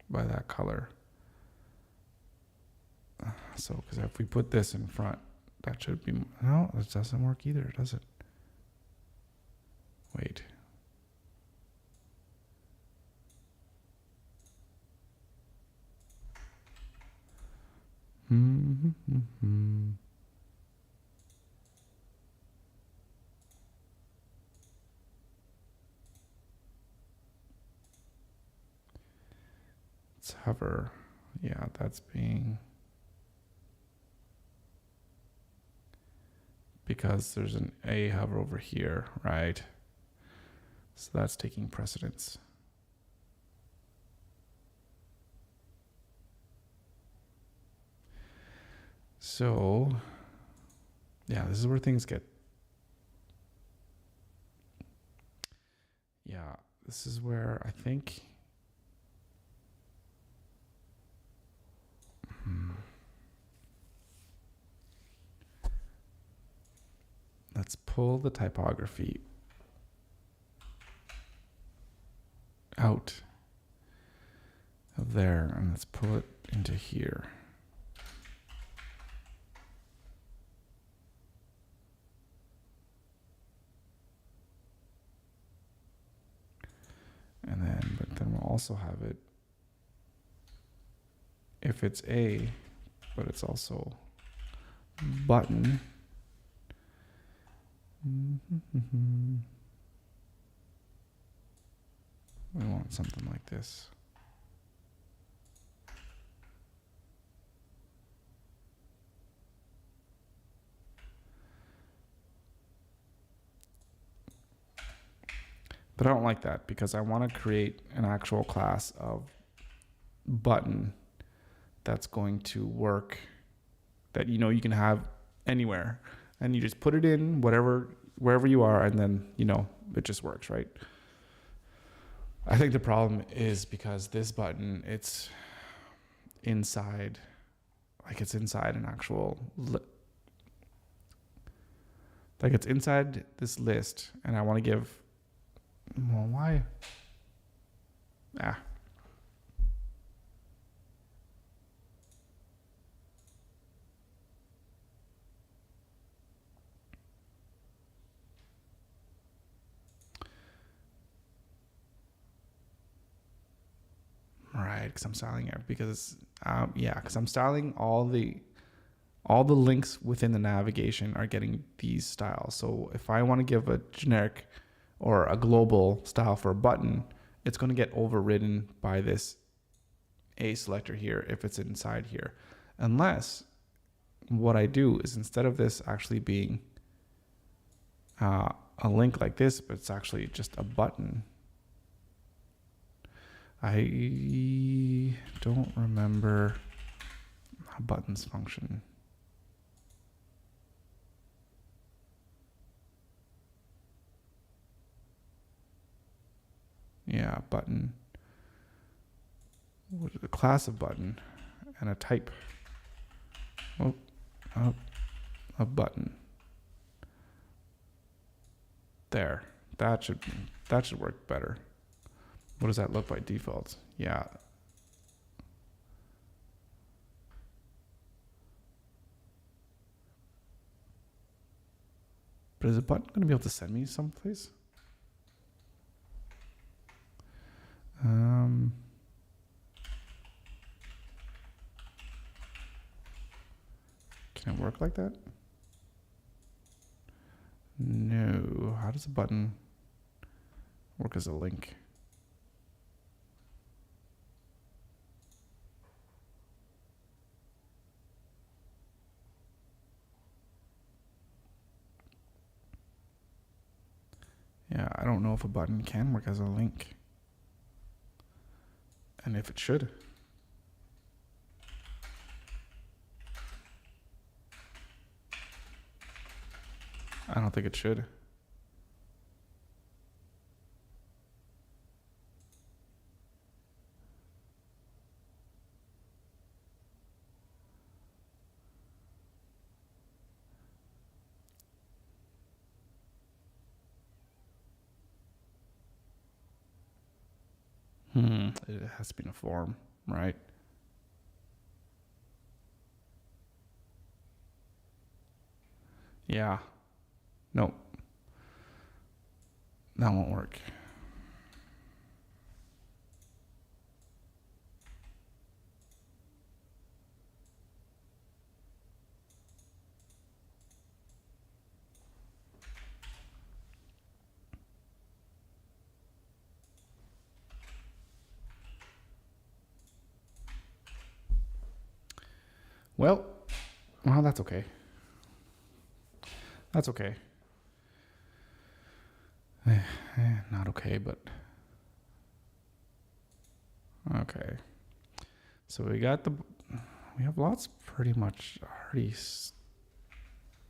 A: by that color. So, because if we put this in front, that should be, no, that doesn't work either, does it? Wait. Let's hover. Yeah, that's being, because there's an A hover over here, right? So that's taking precedence. So, yeah, this is where things get, yeah, this is where I think, let's pull the typography out of there and let's pull it into here. And then, but then we'll also have it, if it's A, but it's also button. We want something like this. But I don't like that because I want to create an actual class of button that's going to work, that you can have anywhere, and you just put it in wherever you are, and then it just works, right? I think the problem is because this button, it's inside an actual it's inside this list, and I want to give, well, why? Right, because I'm styling it because I'm styling all the links within the navigation are getting these styles. So if I want to give a generic or a global style for a button, it's going to get overridden by this A selector here if it's inside here. Unless what I do is instead of this actually being a link like this, but it's actually just a button. I don't remember how buttons function. Yeah, button. What is a class of button and a type. Oh, a button. There. That should work better. What does that look by default? Yeah. But is a button going to be able to send me someplace? Can it work like that? No. How does a button work as a link? Yeah, I don't know if a button can work as a link. And if it should. I don't think it should. It has to be in a form, right? Yeah. Nope. That won't work. Well, that's okay. That's okay. Not okay, but okay. So we have lots pretty much already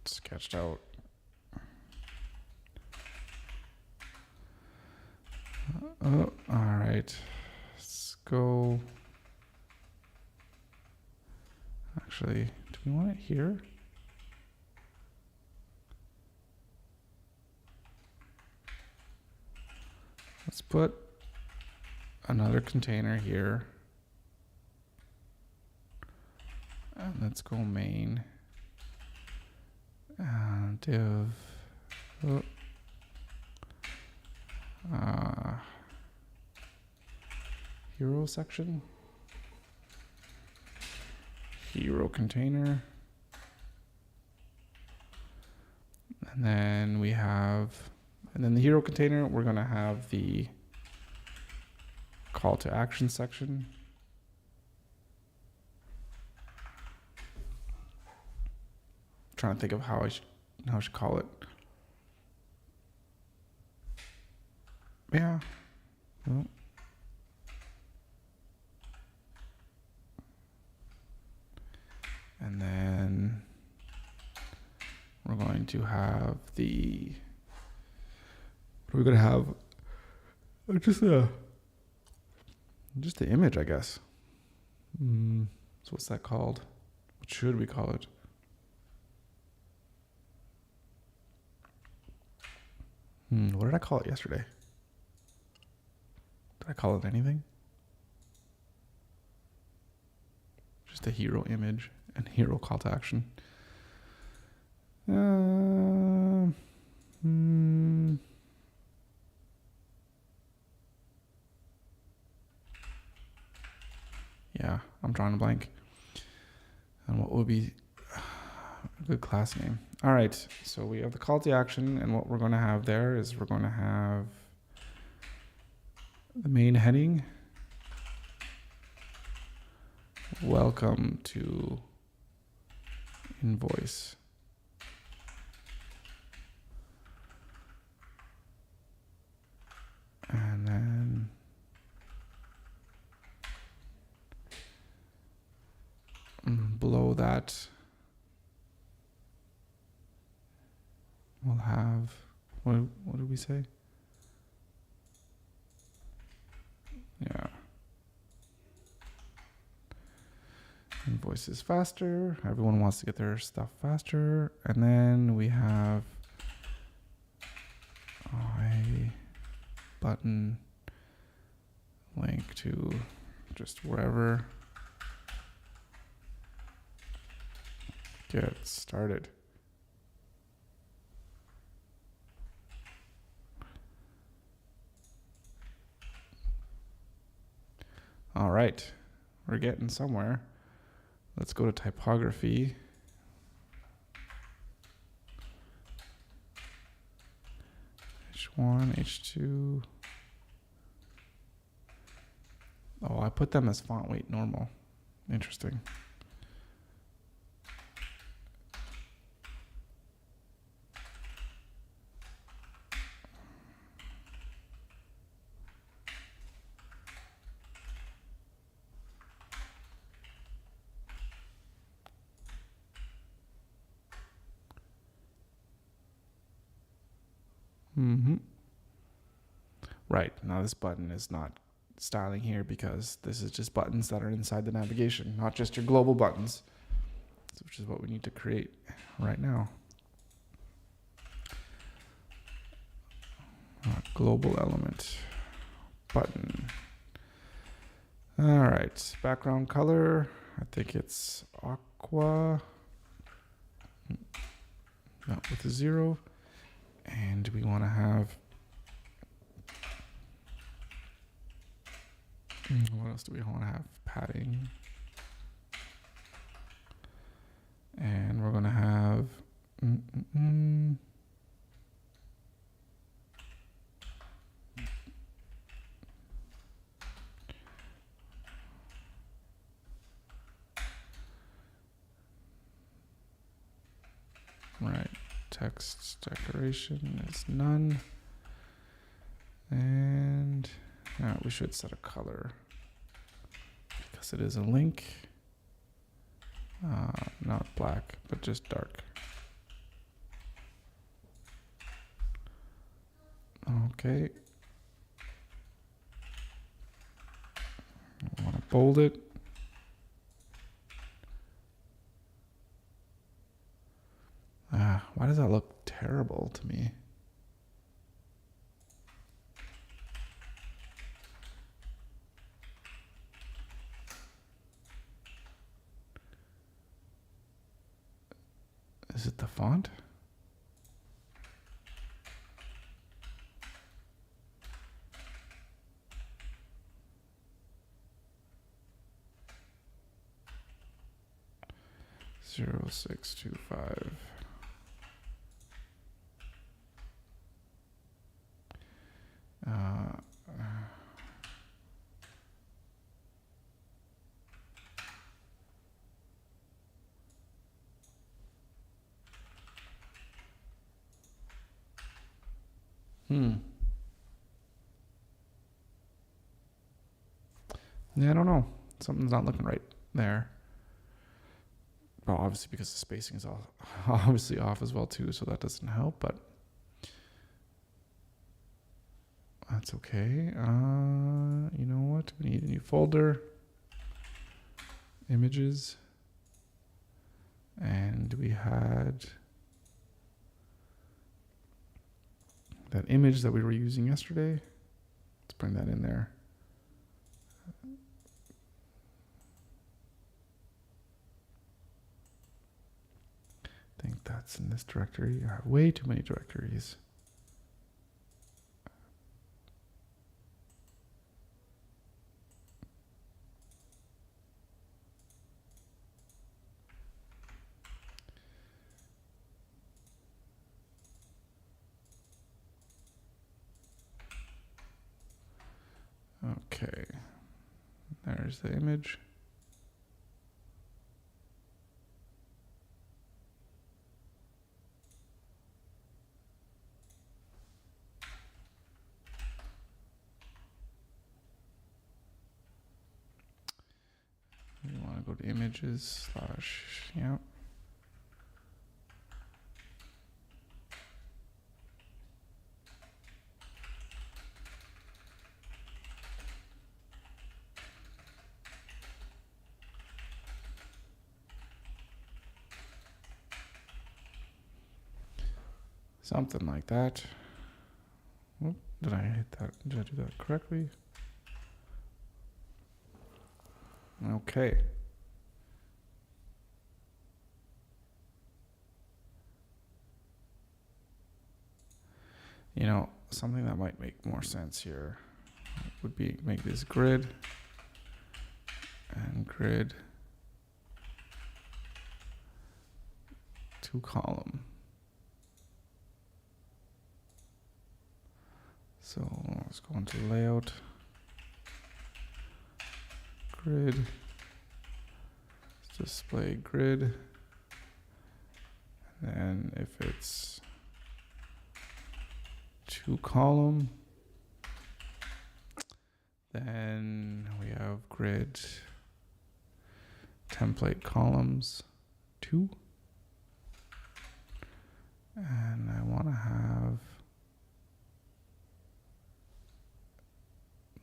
A: sketched out. All right. Let's go. Actually, do we want it here? Let's put another container here. And let's go main. Div. Hero section. Hero container. And then we have, and then the hero container, we're going to have the call to action section. I'm trying to think of how I should call it. Yeah. Well. And then we're going to have we're going to have just the image, I guess. So what's that called? What should we call it? What did I call it yesterday? Did I call it anything? Just a hero image and hero call to action. Yeah, I'm drawing a blank. And what would be a good class name? All right, so we have the call to action, and what we're going to have there is we're going to have the main heading. Welcome to invoice. And then below that, we'll have, what did we say? Yeah. Invoices faster. Everyone wants to get their stuff faster. And then we have a button link to just wherever. Get started. All right, we're getting somewhere. Let's go to typography. H1, H2. Oh, I put them as font weight normal. Interesting. Right, now this button is not styling here because this is just buttons that are inside the navigation, not just your global buttons, which is what we need to create right now. Global element button. All right, background color, I think it's aqua, not with a 0. And we want to have, what else do we want to have? Padding. And we're going to have, right, text decoration is none. And we should set a color because it is a link. Not black, but just dark. Okay. I want to bold it. Why does that look terrible to me? Is it the font? Zero 625. Yeah, I don't know. Something's not looking right there. Well, obviously because the spacing is all obviously off as well too, so that doesn't help, but that's okay. You know what? We need a new folder. Images. And we had that image that we were using yesterday. Let's bring that in there. I think that's in this directory. I have way too many directories. Okay. There's the image. We want to go to images / yeah. Something like that. Oop, did I hit that? Did I do that correctly? Okay. You know, something that might make more sense here would be make this grid and grid 2 column. So let's go into layout, grid, let's display grid, and then if it's 2 column, then we have grid template columns 2, and I want to have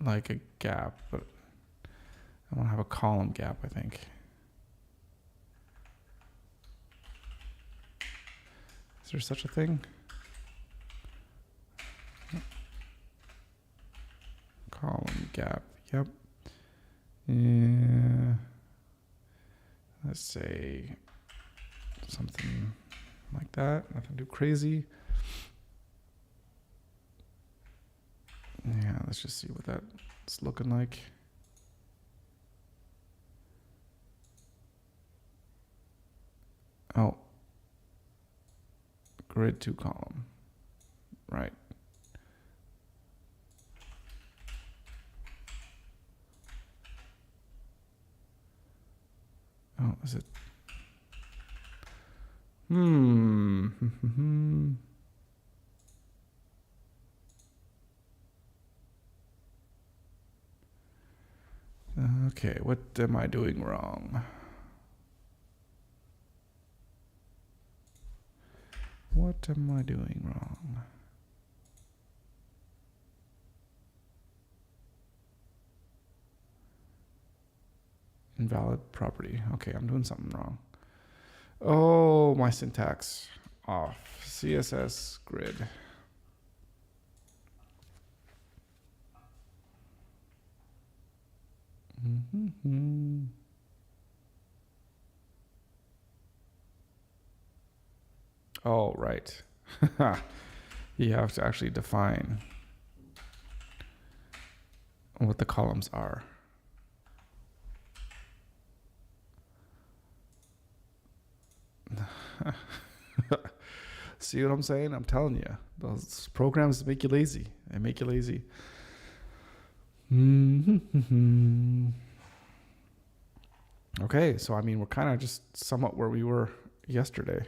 A: like a gap, but I want to have a column gap, I think. Is there such a thing? Column gap, yep. Yeah. Let's say something like that, nothing too crazy. Yeah, let's just see what that's looking like. Oh, grid 2 column, right. Oh, is it? Okay, what am I doing wrong? What am I doing wrong? Invalid property. Okay, I'm doing something wrong. Oh, my syntax off. CSS grid. Oh, right. You have to actually define what the columns are. See what I'm saying? I'm telling you, those programs make you lazy. They make you lazy. Okay, so I mean, we're kind of just somewhat where we were yesterday.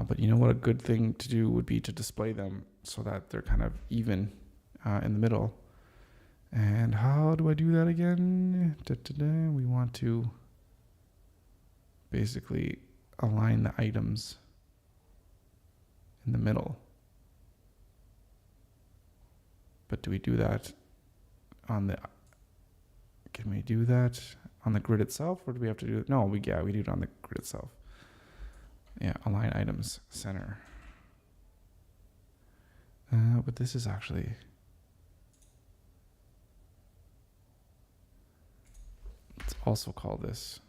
A: But you know what a good thing to do would be to display them so that they're kind of even in the middle. And how do I do that again? We want to basically align the items in the middle. But do we do that on the, can we do that on the grid itself, or do we have to do it? No, we do it on the grid itself. Yeah, align items center. But this is actually, let's also call this,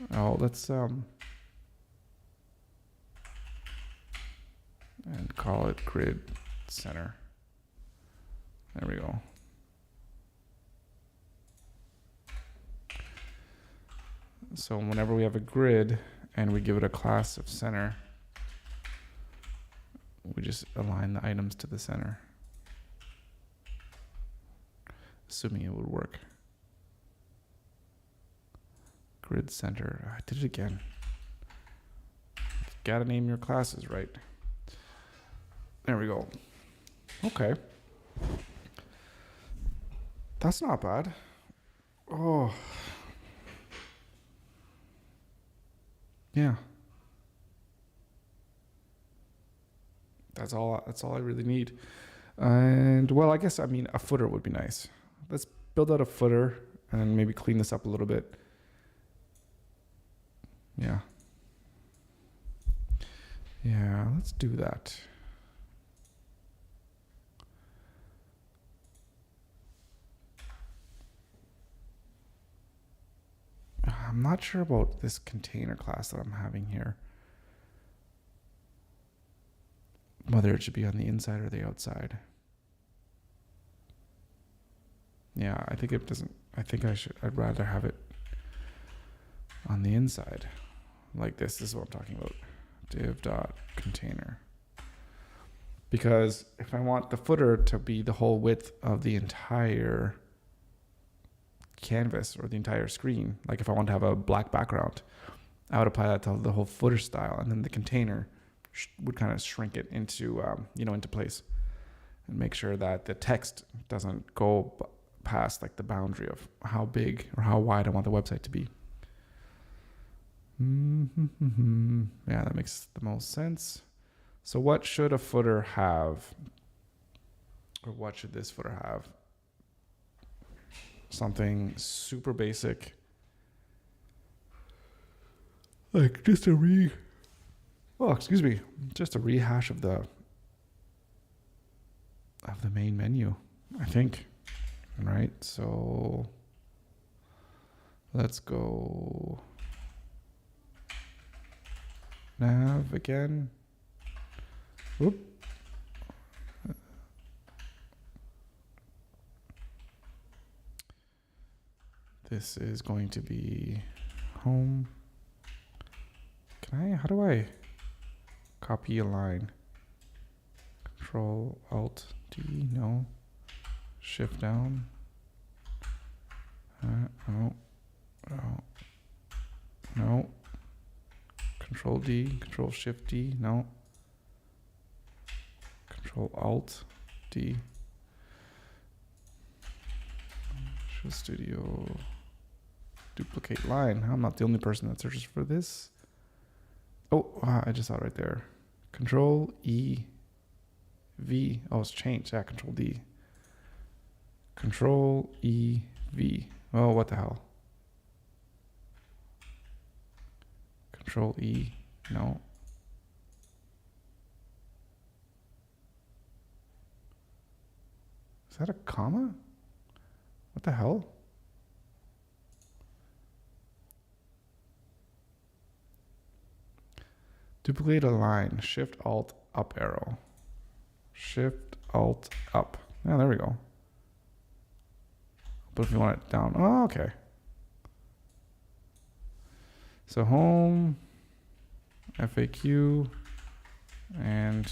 A: let's and call it grid center. There we go. So whenever we have a grid and we give it a class of center, we just align the items to the center. assuming it would work. Grid center. I did it again. Gotta name your classes right. There we go. Okay. That's not bad. Oh. Yeah. That's all I really need. And well, I guess, I mean, a footer would be nice. Let's build out a footer and maybe clean this up a little bit. Yeah. Yeah, let's do that. I'm not sure about this container class that I'm having here. Whether it should be on the inside or the outside. Yeah, I think it doesn't, I'd rather have it on the inside. Like this is what I'm talking about. Div.container. Because if I want the footer to be the whole width of the entire canvas or the entire screen, like if I want to have a black background, I would apply that to the whole footer style, and then the container would kind of shrink it into, into place, and make sure that the text doesn't go past like the boundary of how big or how wide I want the website to be. Yeah, that makes the most sense. So what should a footer have? Or what should this footer have? Something super basic. Like just a rehash of the main menu, I think. Right? So let's go nav again. Whoop. This is going to be home. How do I copy a line? Control Alt D, no. Shift down. No. Control D, Control Shift D, no. Control Alt D. Visual Studio. Duplicate line. I'm not the only person that searches for this. Oh, I just saw it right there. Control E V. Oh, it's changed. Yeah, Control D. Control E V. Oh, what the hell? Control E. No. Is that a comma? What the hell? Duplicate a line. Shift Alt up arrow. Shift Alt up. Yeah, there we go. But if you want it down, oh, okay. So home, FAQ, and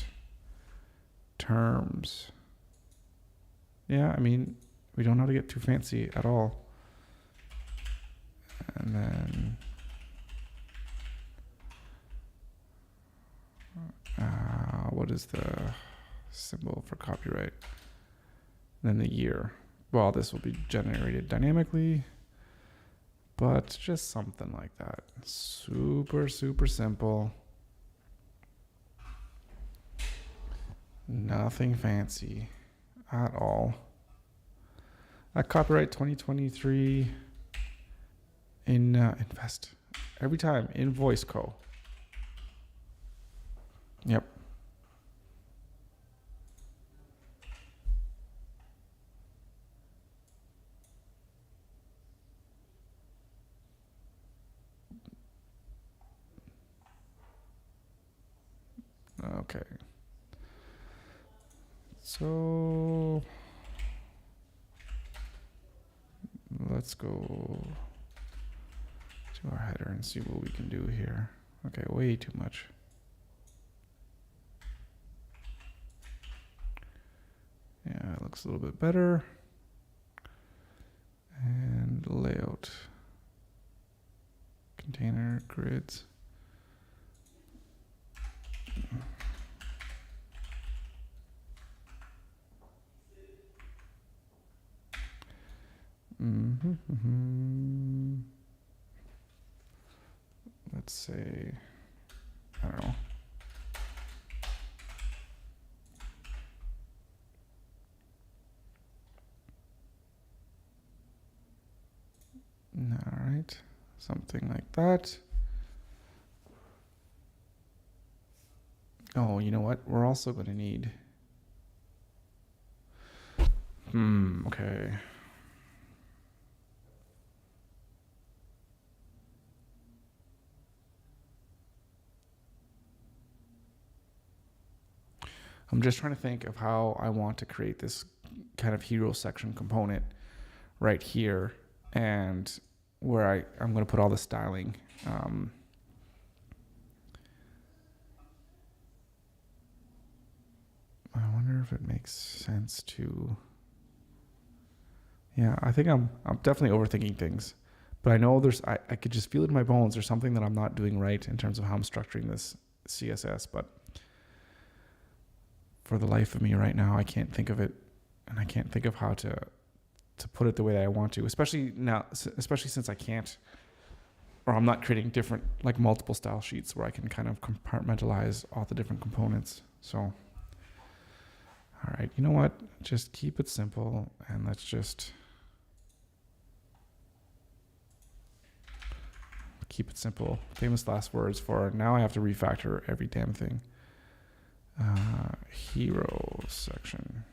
A: terms. Yeah, I mean, we don't know how to get too fancy at all. And then what is the symbol for copyright? And then the year. Well, this will be generated dynamically, but just something like that. Super, super simple. Nothing fancy at all. Copyright 2023 in invest. Every time, Invoice Co. Yep. Okay. So let's go to our header and see what we can do here. Okay, way too much. Yeah, it looks a little bit better. grids. Let's say, I don't know. All right, something like that. Oh, you know what? We're also going to need. Okay. I'm just trying to think of how I want to create this kind of hero section component right here, and where I'm going to put all the styling. I wonder if it makes sense to. Yeah, I think I'm definitely overthinking things, but I know I could just feel it in my bones. There's something that I'm not doing right in terms of how I'm structuring this CSS, but for the life of me right now, I can't think of it, and I can't think of how to put it the way that I want to, especially since I can't, or I'm not creating different, like multiple style sheets where I can kind of compartmentalize all the different components. So, all right, you know what? Just keep it simple, and let's just keep it simple. Famous last words for now. I have to refactor every damn thing. Hero section.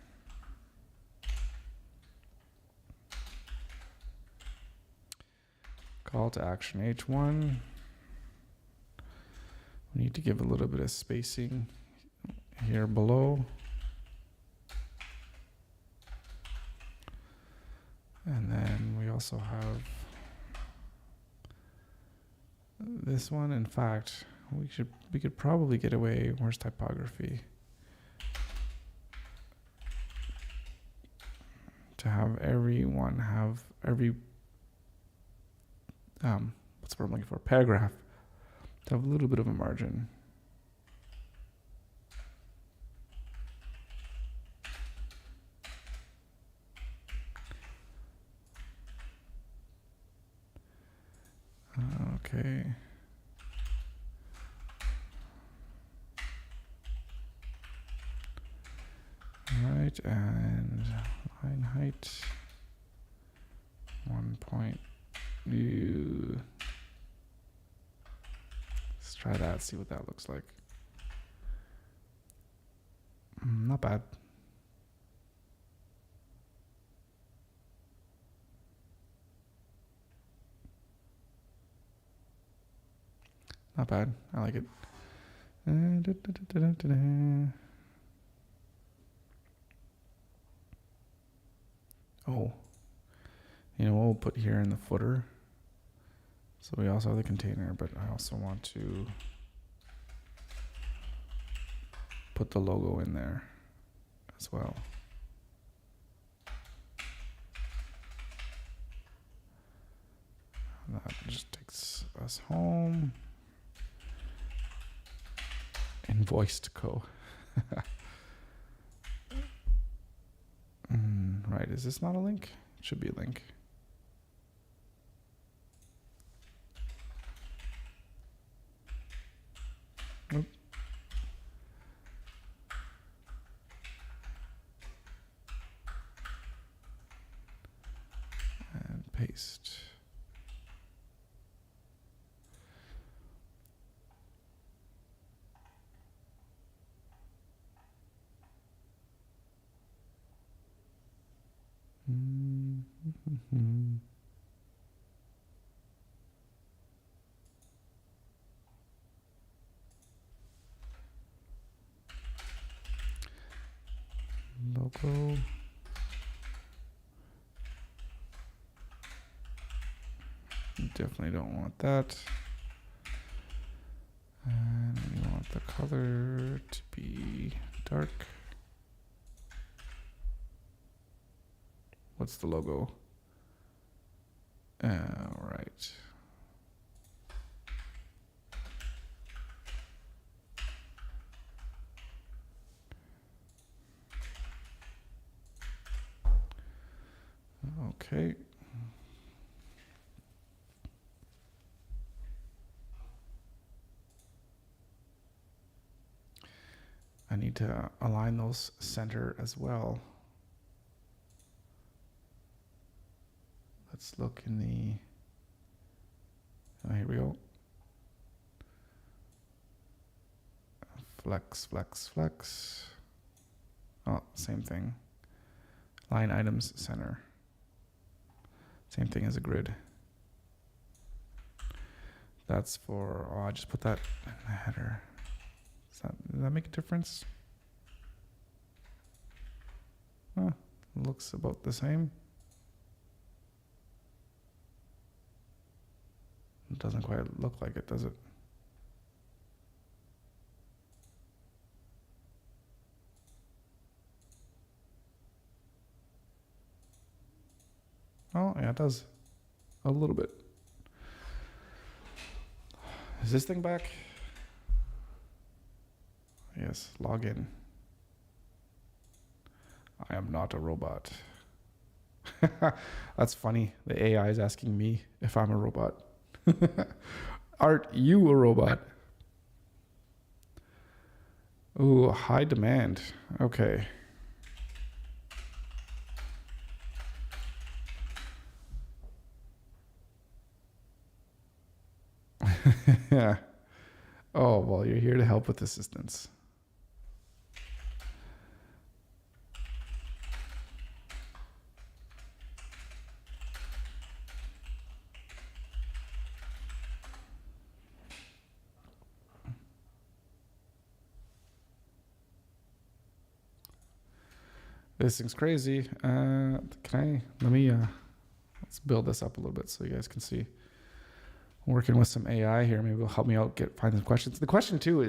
A: Call to action H1. We need to give a little bit of spacing here below. And then we also have this one. In fact, we could probably get away. Where's typography? To have everyone have every what's the word I'm looking for? Paragraph to have a little bit of a margin. Okay. All right, and line height 1 point. Let's try that, see what that looks like. Not bad. Not bad. I like it. Oh, you know what we'll put here in the footer? So we also have the container, but I also want to put the logo in there as well. That just takes us home. Invoiced co. Right, is this not a link? It should be a link. Oop. And paste. Logo. Definitely don't want that. And we want the color to be dark. What's the logo? All right. Okay. I need to align those center as well. Let's look in the, oh, here we go. Flex, flex, flex. Oh, same thing. Line items center. Same thing as a grid. That's for, oh, I just put that in the header. Does that make a difference? Huh, looks about the same. It doesn't quite look like it, does it? Oh, yeah, it does. A little bit. Is this thing back? Yes, log in. I am not a robot. That's funny. The AI is asking me if I'm a robot. Aren't you a robot? Ooh, high demand. Okay. Yeah. Oh, well, you're here to help with assistance. This thing's crazy. Let me, let's build this up a little bit so you guys can see. I'm working with some AI here. Maybe it'll help me out find some questions. The question too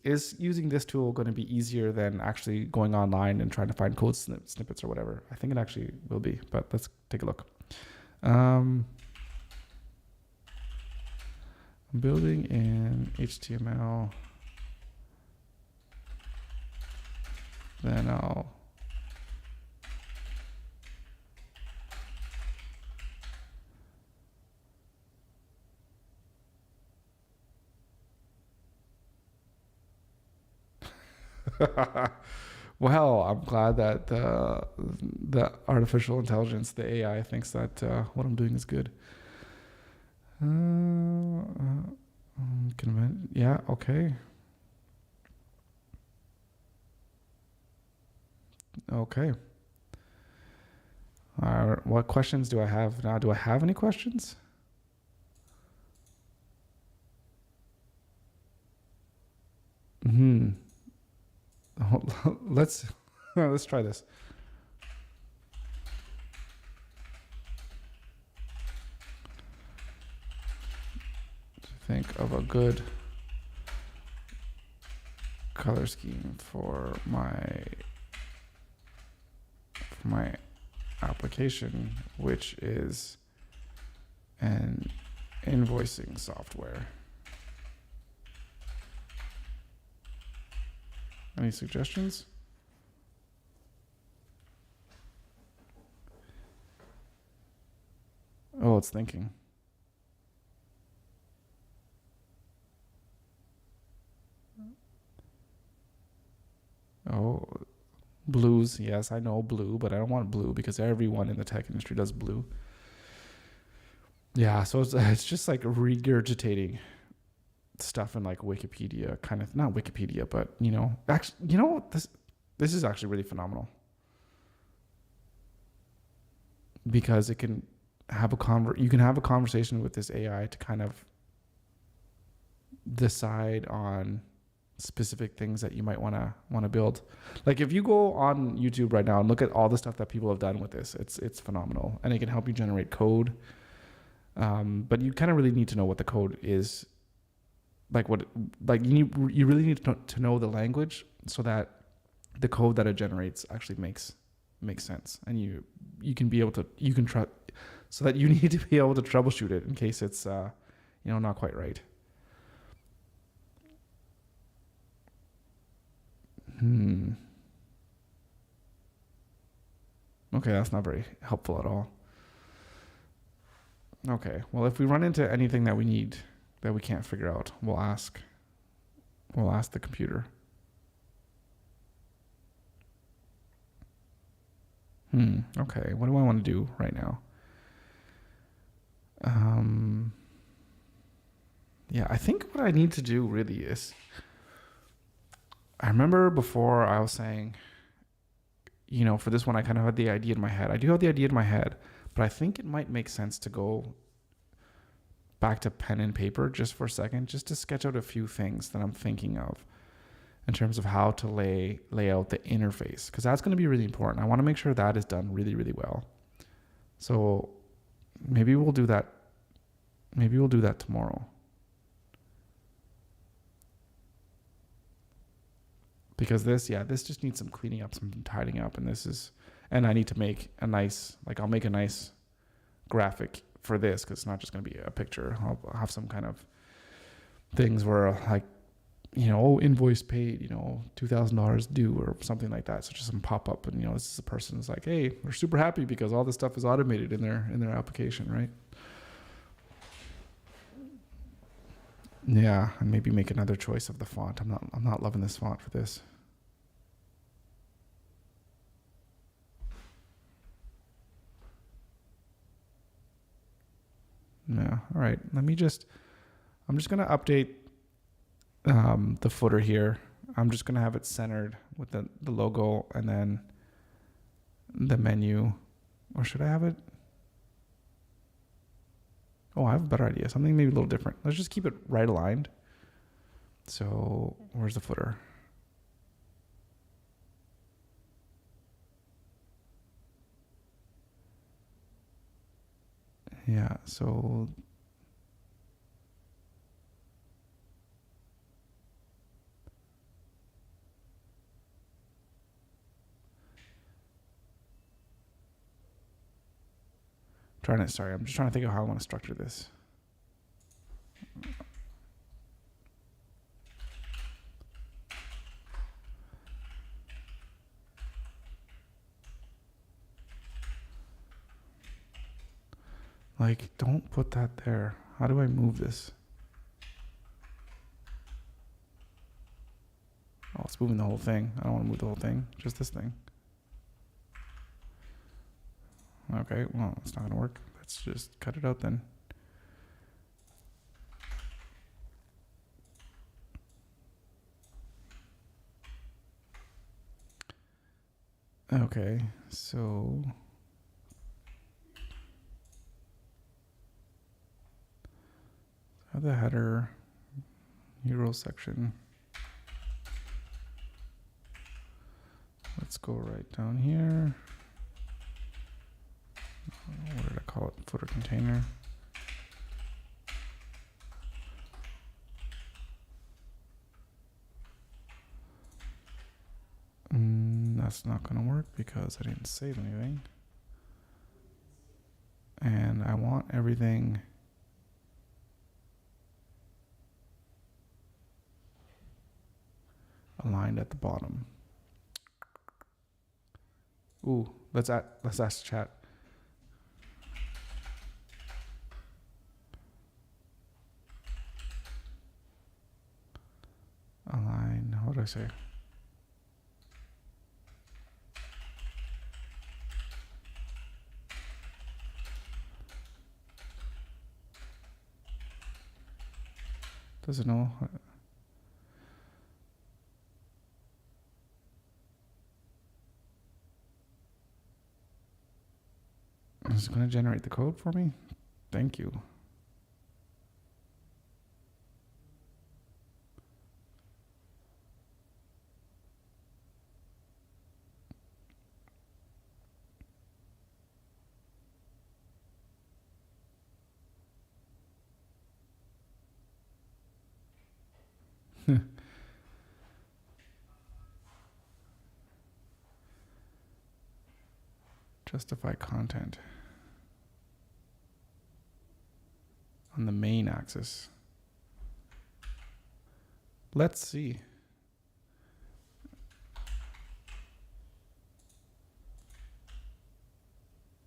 A: is using this tool going to be easier than actually going online and trying to find code snippets or whatever? I think it actually will be, but let's take a look. I'm building in HTML. Then I'll well, I'm glad that the artificial intelligence, the AI, thinks that what I'm doing is good. Yeah, okay. Okay. What questions do I have now? Do I have any questions? Let's try this. Think of a good color scheme for my application, which is an invoicing software. Any suggestions? Oh, it's thinking. Oh, blues. Yes, I know blue, but I don't want blue because everyone in the tech industry does blue. Yeah, so it's just like regurgitating stuff in like Wikipedia, kind of, not Wikipedia, but actually, this is actually really phenomenal because it can have you can have a conversation with this AI to kind of decide on specific things that you might want to build. Like if you go on YouTube right now and look at all the stuff that people have done with this, it's phenomenal, and it can help you generate code. But you kind of really need to know what the code is. You really need to know the language so that the code that it generates actually makes sense, and you can be able to so that you need to be able to troubleshoot it in case it's not quite right. Okay, that's not very helpful at all. Okay. Well, if we run into anything that we need that we can't figure out, we'll ask the computer. Okay. What do I want to do right now? Yeah, I think what I need to do really is, I remember before I was saying, for this one, I kind of had the idea in my head. I do have the idea in my head, but I think it might make sense to go back to pen and paper just for a second, just to sketch out a few things that I'm thinking of in terms of how to lay out the interface, because that's going to be really important. I want to make sure that is done really, really well. So maybe we'll do that. Maybe we'll do that tomorrow. Because this just needs some cleaning up, some tidying up, and I need to make a nice, I'll make a nice graphic for this, because it's not just going to be a picture. I'll have some kind of things where invoice paid, $2,000 due or something like that. So just some pop up, and this is a person who's like, hey, we're super happy because all this stuff is automated in their application, right? Yeah, and maybe make another choice of the font. I'm not loving this font for this. Yeah, all right. I'm just going to update the footer here. I'm just going to have it centered with the logo and then the menu. Or should I have it? Oh, I have a better idea. Something maybe a little different. Let's just keep it right aligned. So where's the footer? Yeah, so I'm just trying to think of how I want to structure this. Don't put that there. How do I move this? Oh, it's moving the whole thing. I don't want to move the whole thing. Just this thing. Okay, well, it's not going to work. Let's just cut it out then. Okay, so the header, Euro section. Let's go right down here. What did I call it? Footer container. That's not going to work because I didn't save anything. And I want everything aligned at the bottom. Ooh, let's ask chat. Align, what do I say? Does it know? Is it going to generate the code for me? Thank you. Justify content on the main axis. Let's see.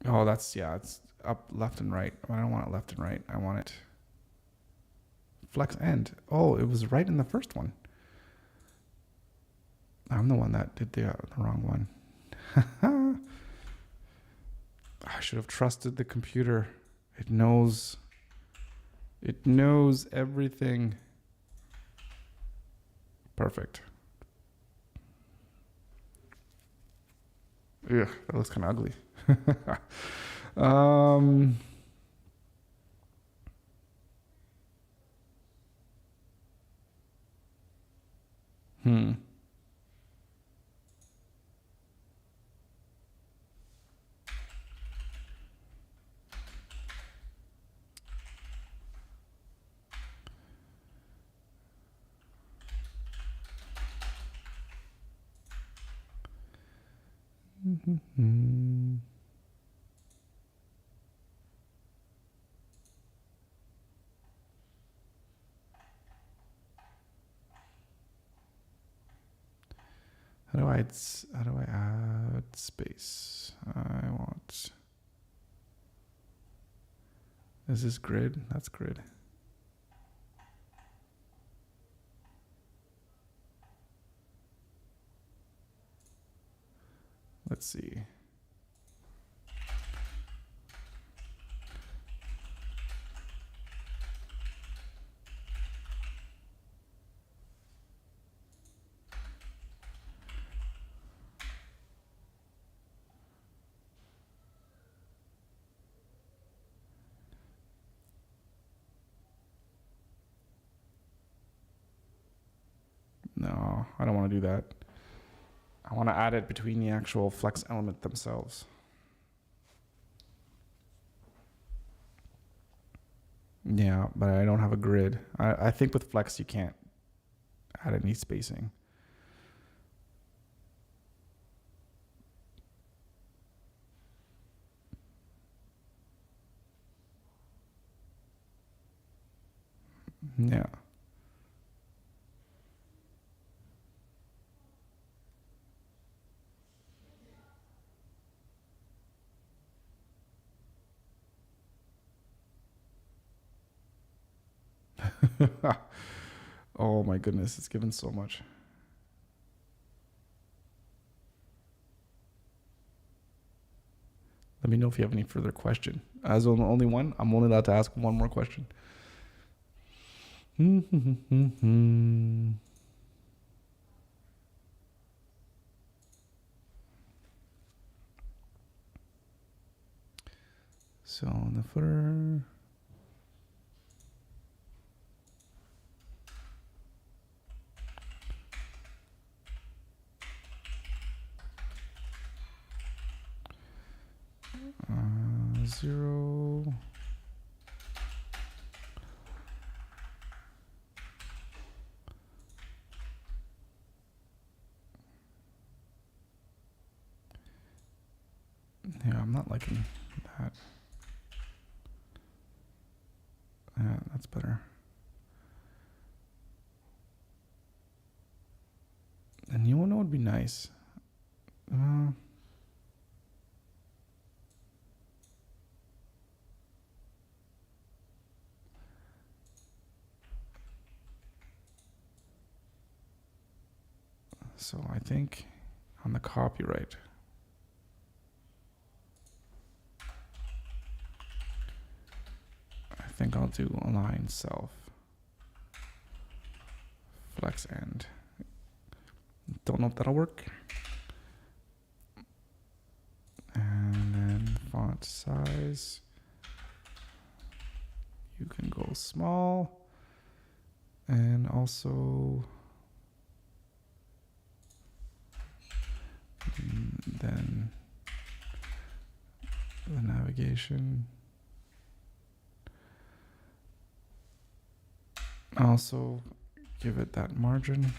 A: Oh, it's up, left, and right. I don't want it left and right. I want it flex end. Oh, it was right in the first one. I'm the one that did the wrong one. I should have trusted the computer. It knows everything. Perfect. Yeah, that looks kind of ugly. Hmm. Mm-hmm. How do I add space? I want. Is this grid? That's grid. Let's see. No, I don't want to do that. I want to add it between the actual flex element themselves. Yeah, but I don't have a grid. I think with flex you can't add any spacing. Yeah. Oh my goodness, it's given so much. Let me know if you have any further question. As only one, I'm only allowed to ask one more question. So on the footer. Zero. Yeah, I'm not liking that. Yeah, that's better. And you know what would be nice? So I think on the copyright, I think I'll do align self, flex end. Don't know if that'll work. And then font size, you can go small, and also then the navigation. Also give it that margin.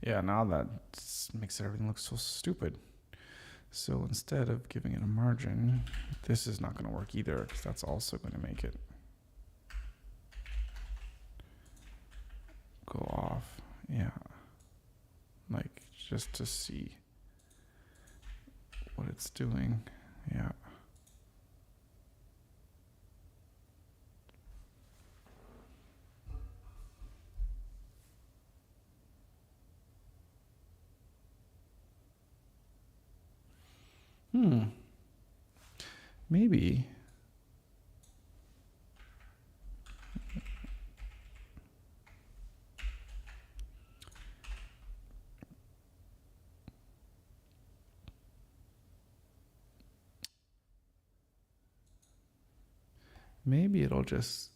A: Yeah, now that makes everything look so stupid. So instead of giving it a margin, this is not going to work either, because that's also going to make it go off. Yeah. Like, just to see what it's doing. Yeah. Maybe. Maybe it'll just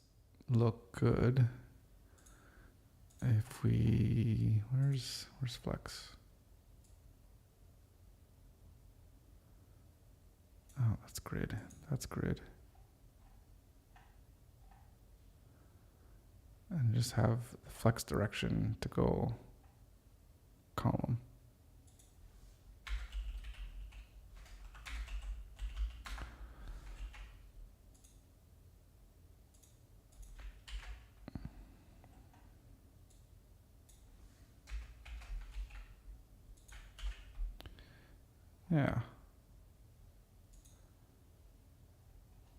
A: look good if we, where's flex? Oh, that's grid. That's grid. And just have the flex direction to go column. Yeah.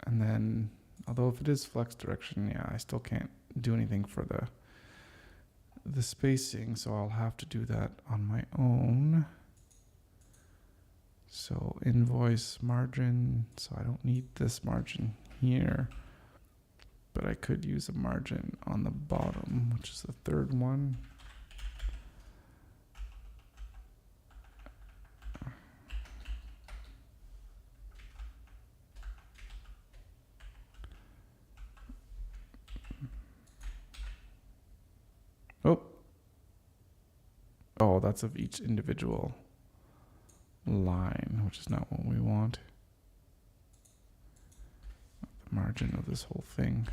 A: And then, although if it is flex direction, yeah, I still can't do anything for the spacing, so I'll have to do that on my own. So invoice margin, so I don't need this margin here, but I could use a margin on the bottom, which is the third one. Oh, that's of each individual line, which is not what we want. The margin of this whole thing.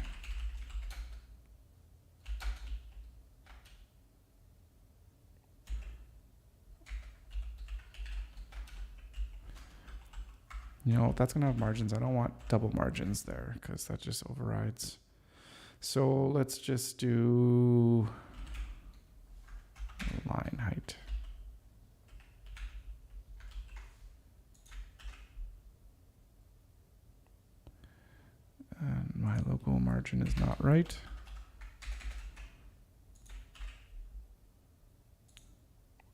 A: You know, if that's going to have margins, I don't want double margins there because that just overrides. So let's just do line height. And my logo margin is not right.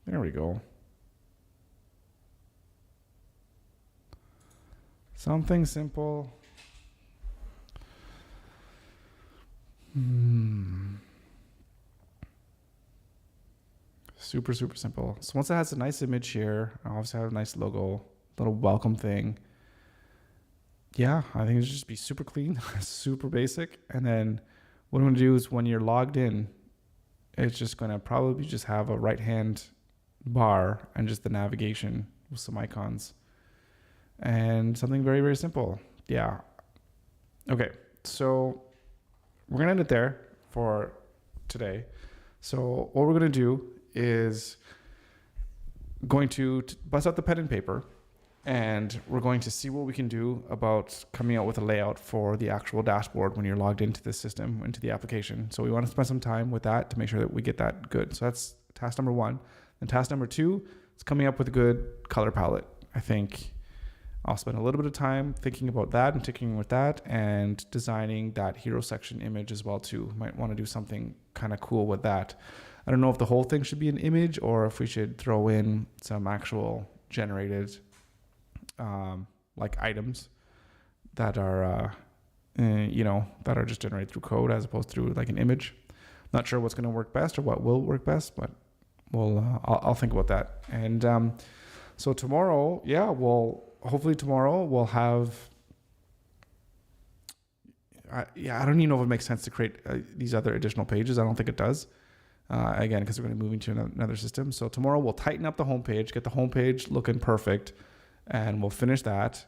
A: There we go. Something simple. Super, super simple. So once it has a nice image here, I obviously have a nice logo, little welcome thing. Yeah, I think it should just be super clean, super basic. And then what I'm going to do is when you're logged in, it's just going to probably just have a right-hand bar and just the navigation with some icons. And something very, very simple. Yeah. Okay, so we're going to end it there for today. So what we're going to do is going to bust out the pen and paper, and we're going to see what we can do about coming out with a layout for the actual dashboard when you're logged into the system, into the application. So we want to spend some time with that to make sure that we get that good. So that's task number 1. And task number 2 is coming up with a good color palette. I think I'll spend a little bit of time thinking about that and tinkering with that and designing that hero section image as well too. Might want to do something kind of cool with that. I don't know if the whole thing should be an image or if we should throw in some actual generated like items that are, that are just generated through code as opposed to like an image. Not sure what's going to work best or what will work best, but I'll think about that. And so tomorrow, hopefully tomorrow we'll have, I don't even know if it makes sense to create these other additional pages. I don't think it does. Again, because we're going to be moving to another system. So tomorrow we'll tighten up the homepage, get the homepage looking perfect, and we'll finish that.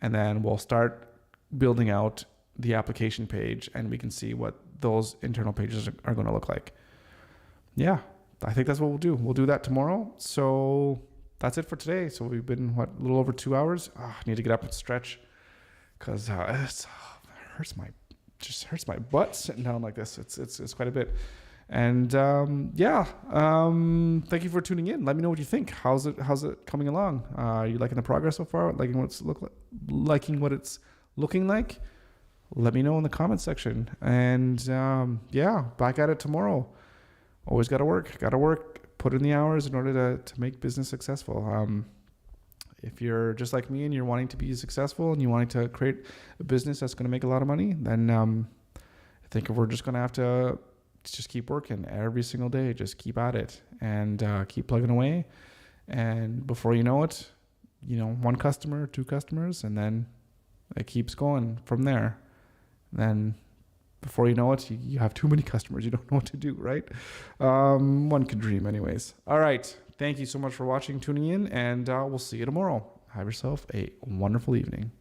A: And then we'll start building out the application page, and we can see what those internal pages are going to look like. Yeah, I think that's what we'll do. We'll do that tomorrow. So that's it for today. So we've been, a little over 2 hours. I need to get up and stretch because it hurts my butt sitting down like this. It's quite a bit. And thank you for tuning in. Let me know what you think. How's it coming along? Are you liking the progress so far? Liking what it's looking like? Let me know in the comment section. And back at it tomorrow. Always got to work, put in the hours in order to make business successful. If you're just like me and you're wanting to be successful and you're wanting to create a business that's going to make a lot of money, then I think we're just going to have to just keep working every single day. Just keep at it and keep plugging away. And before you know it, 1 customer, 2 customers, and then it keeps going from there. Then before you know it, you have too many customers. You don't know what to do, right? One could dream anyways. All right. Thank you so much for watching, tuning in, and we'll see you tomorrow. Have yourself a wonderful evening.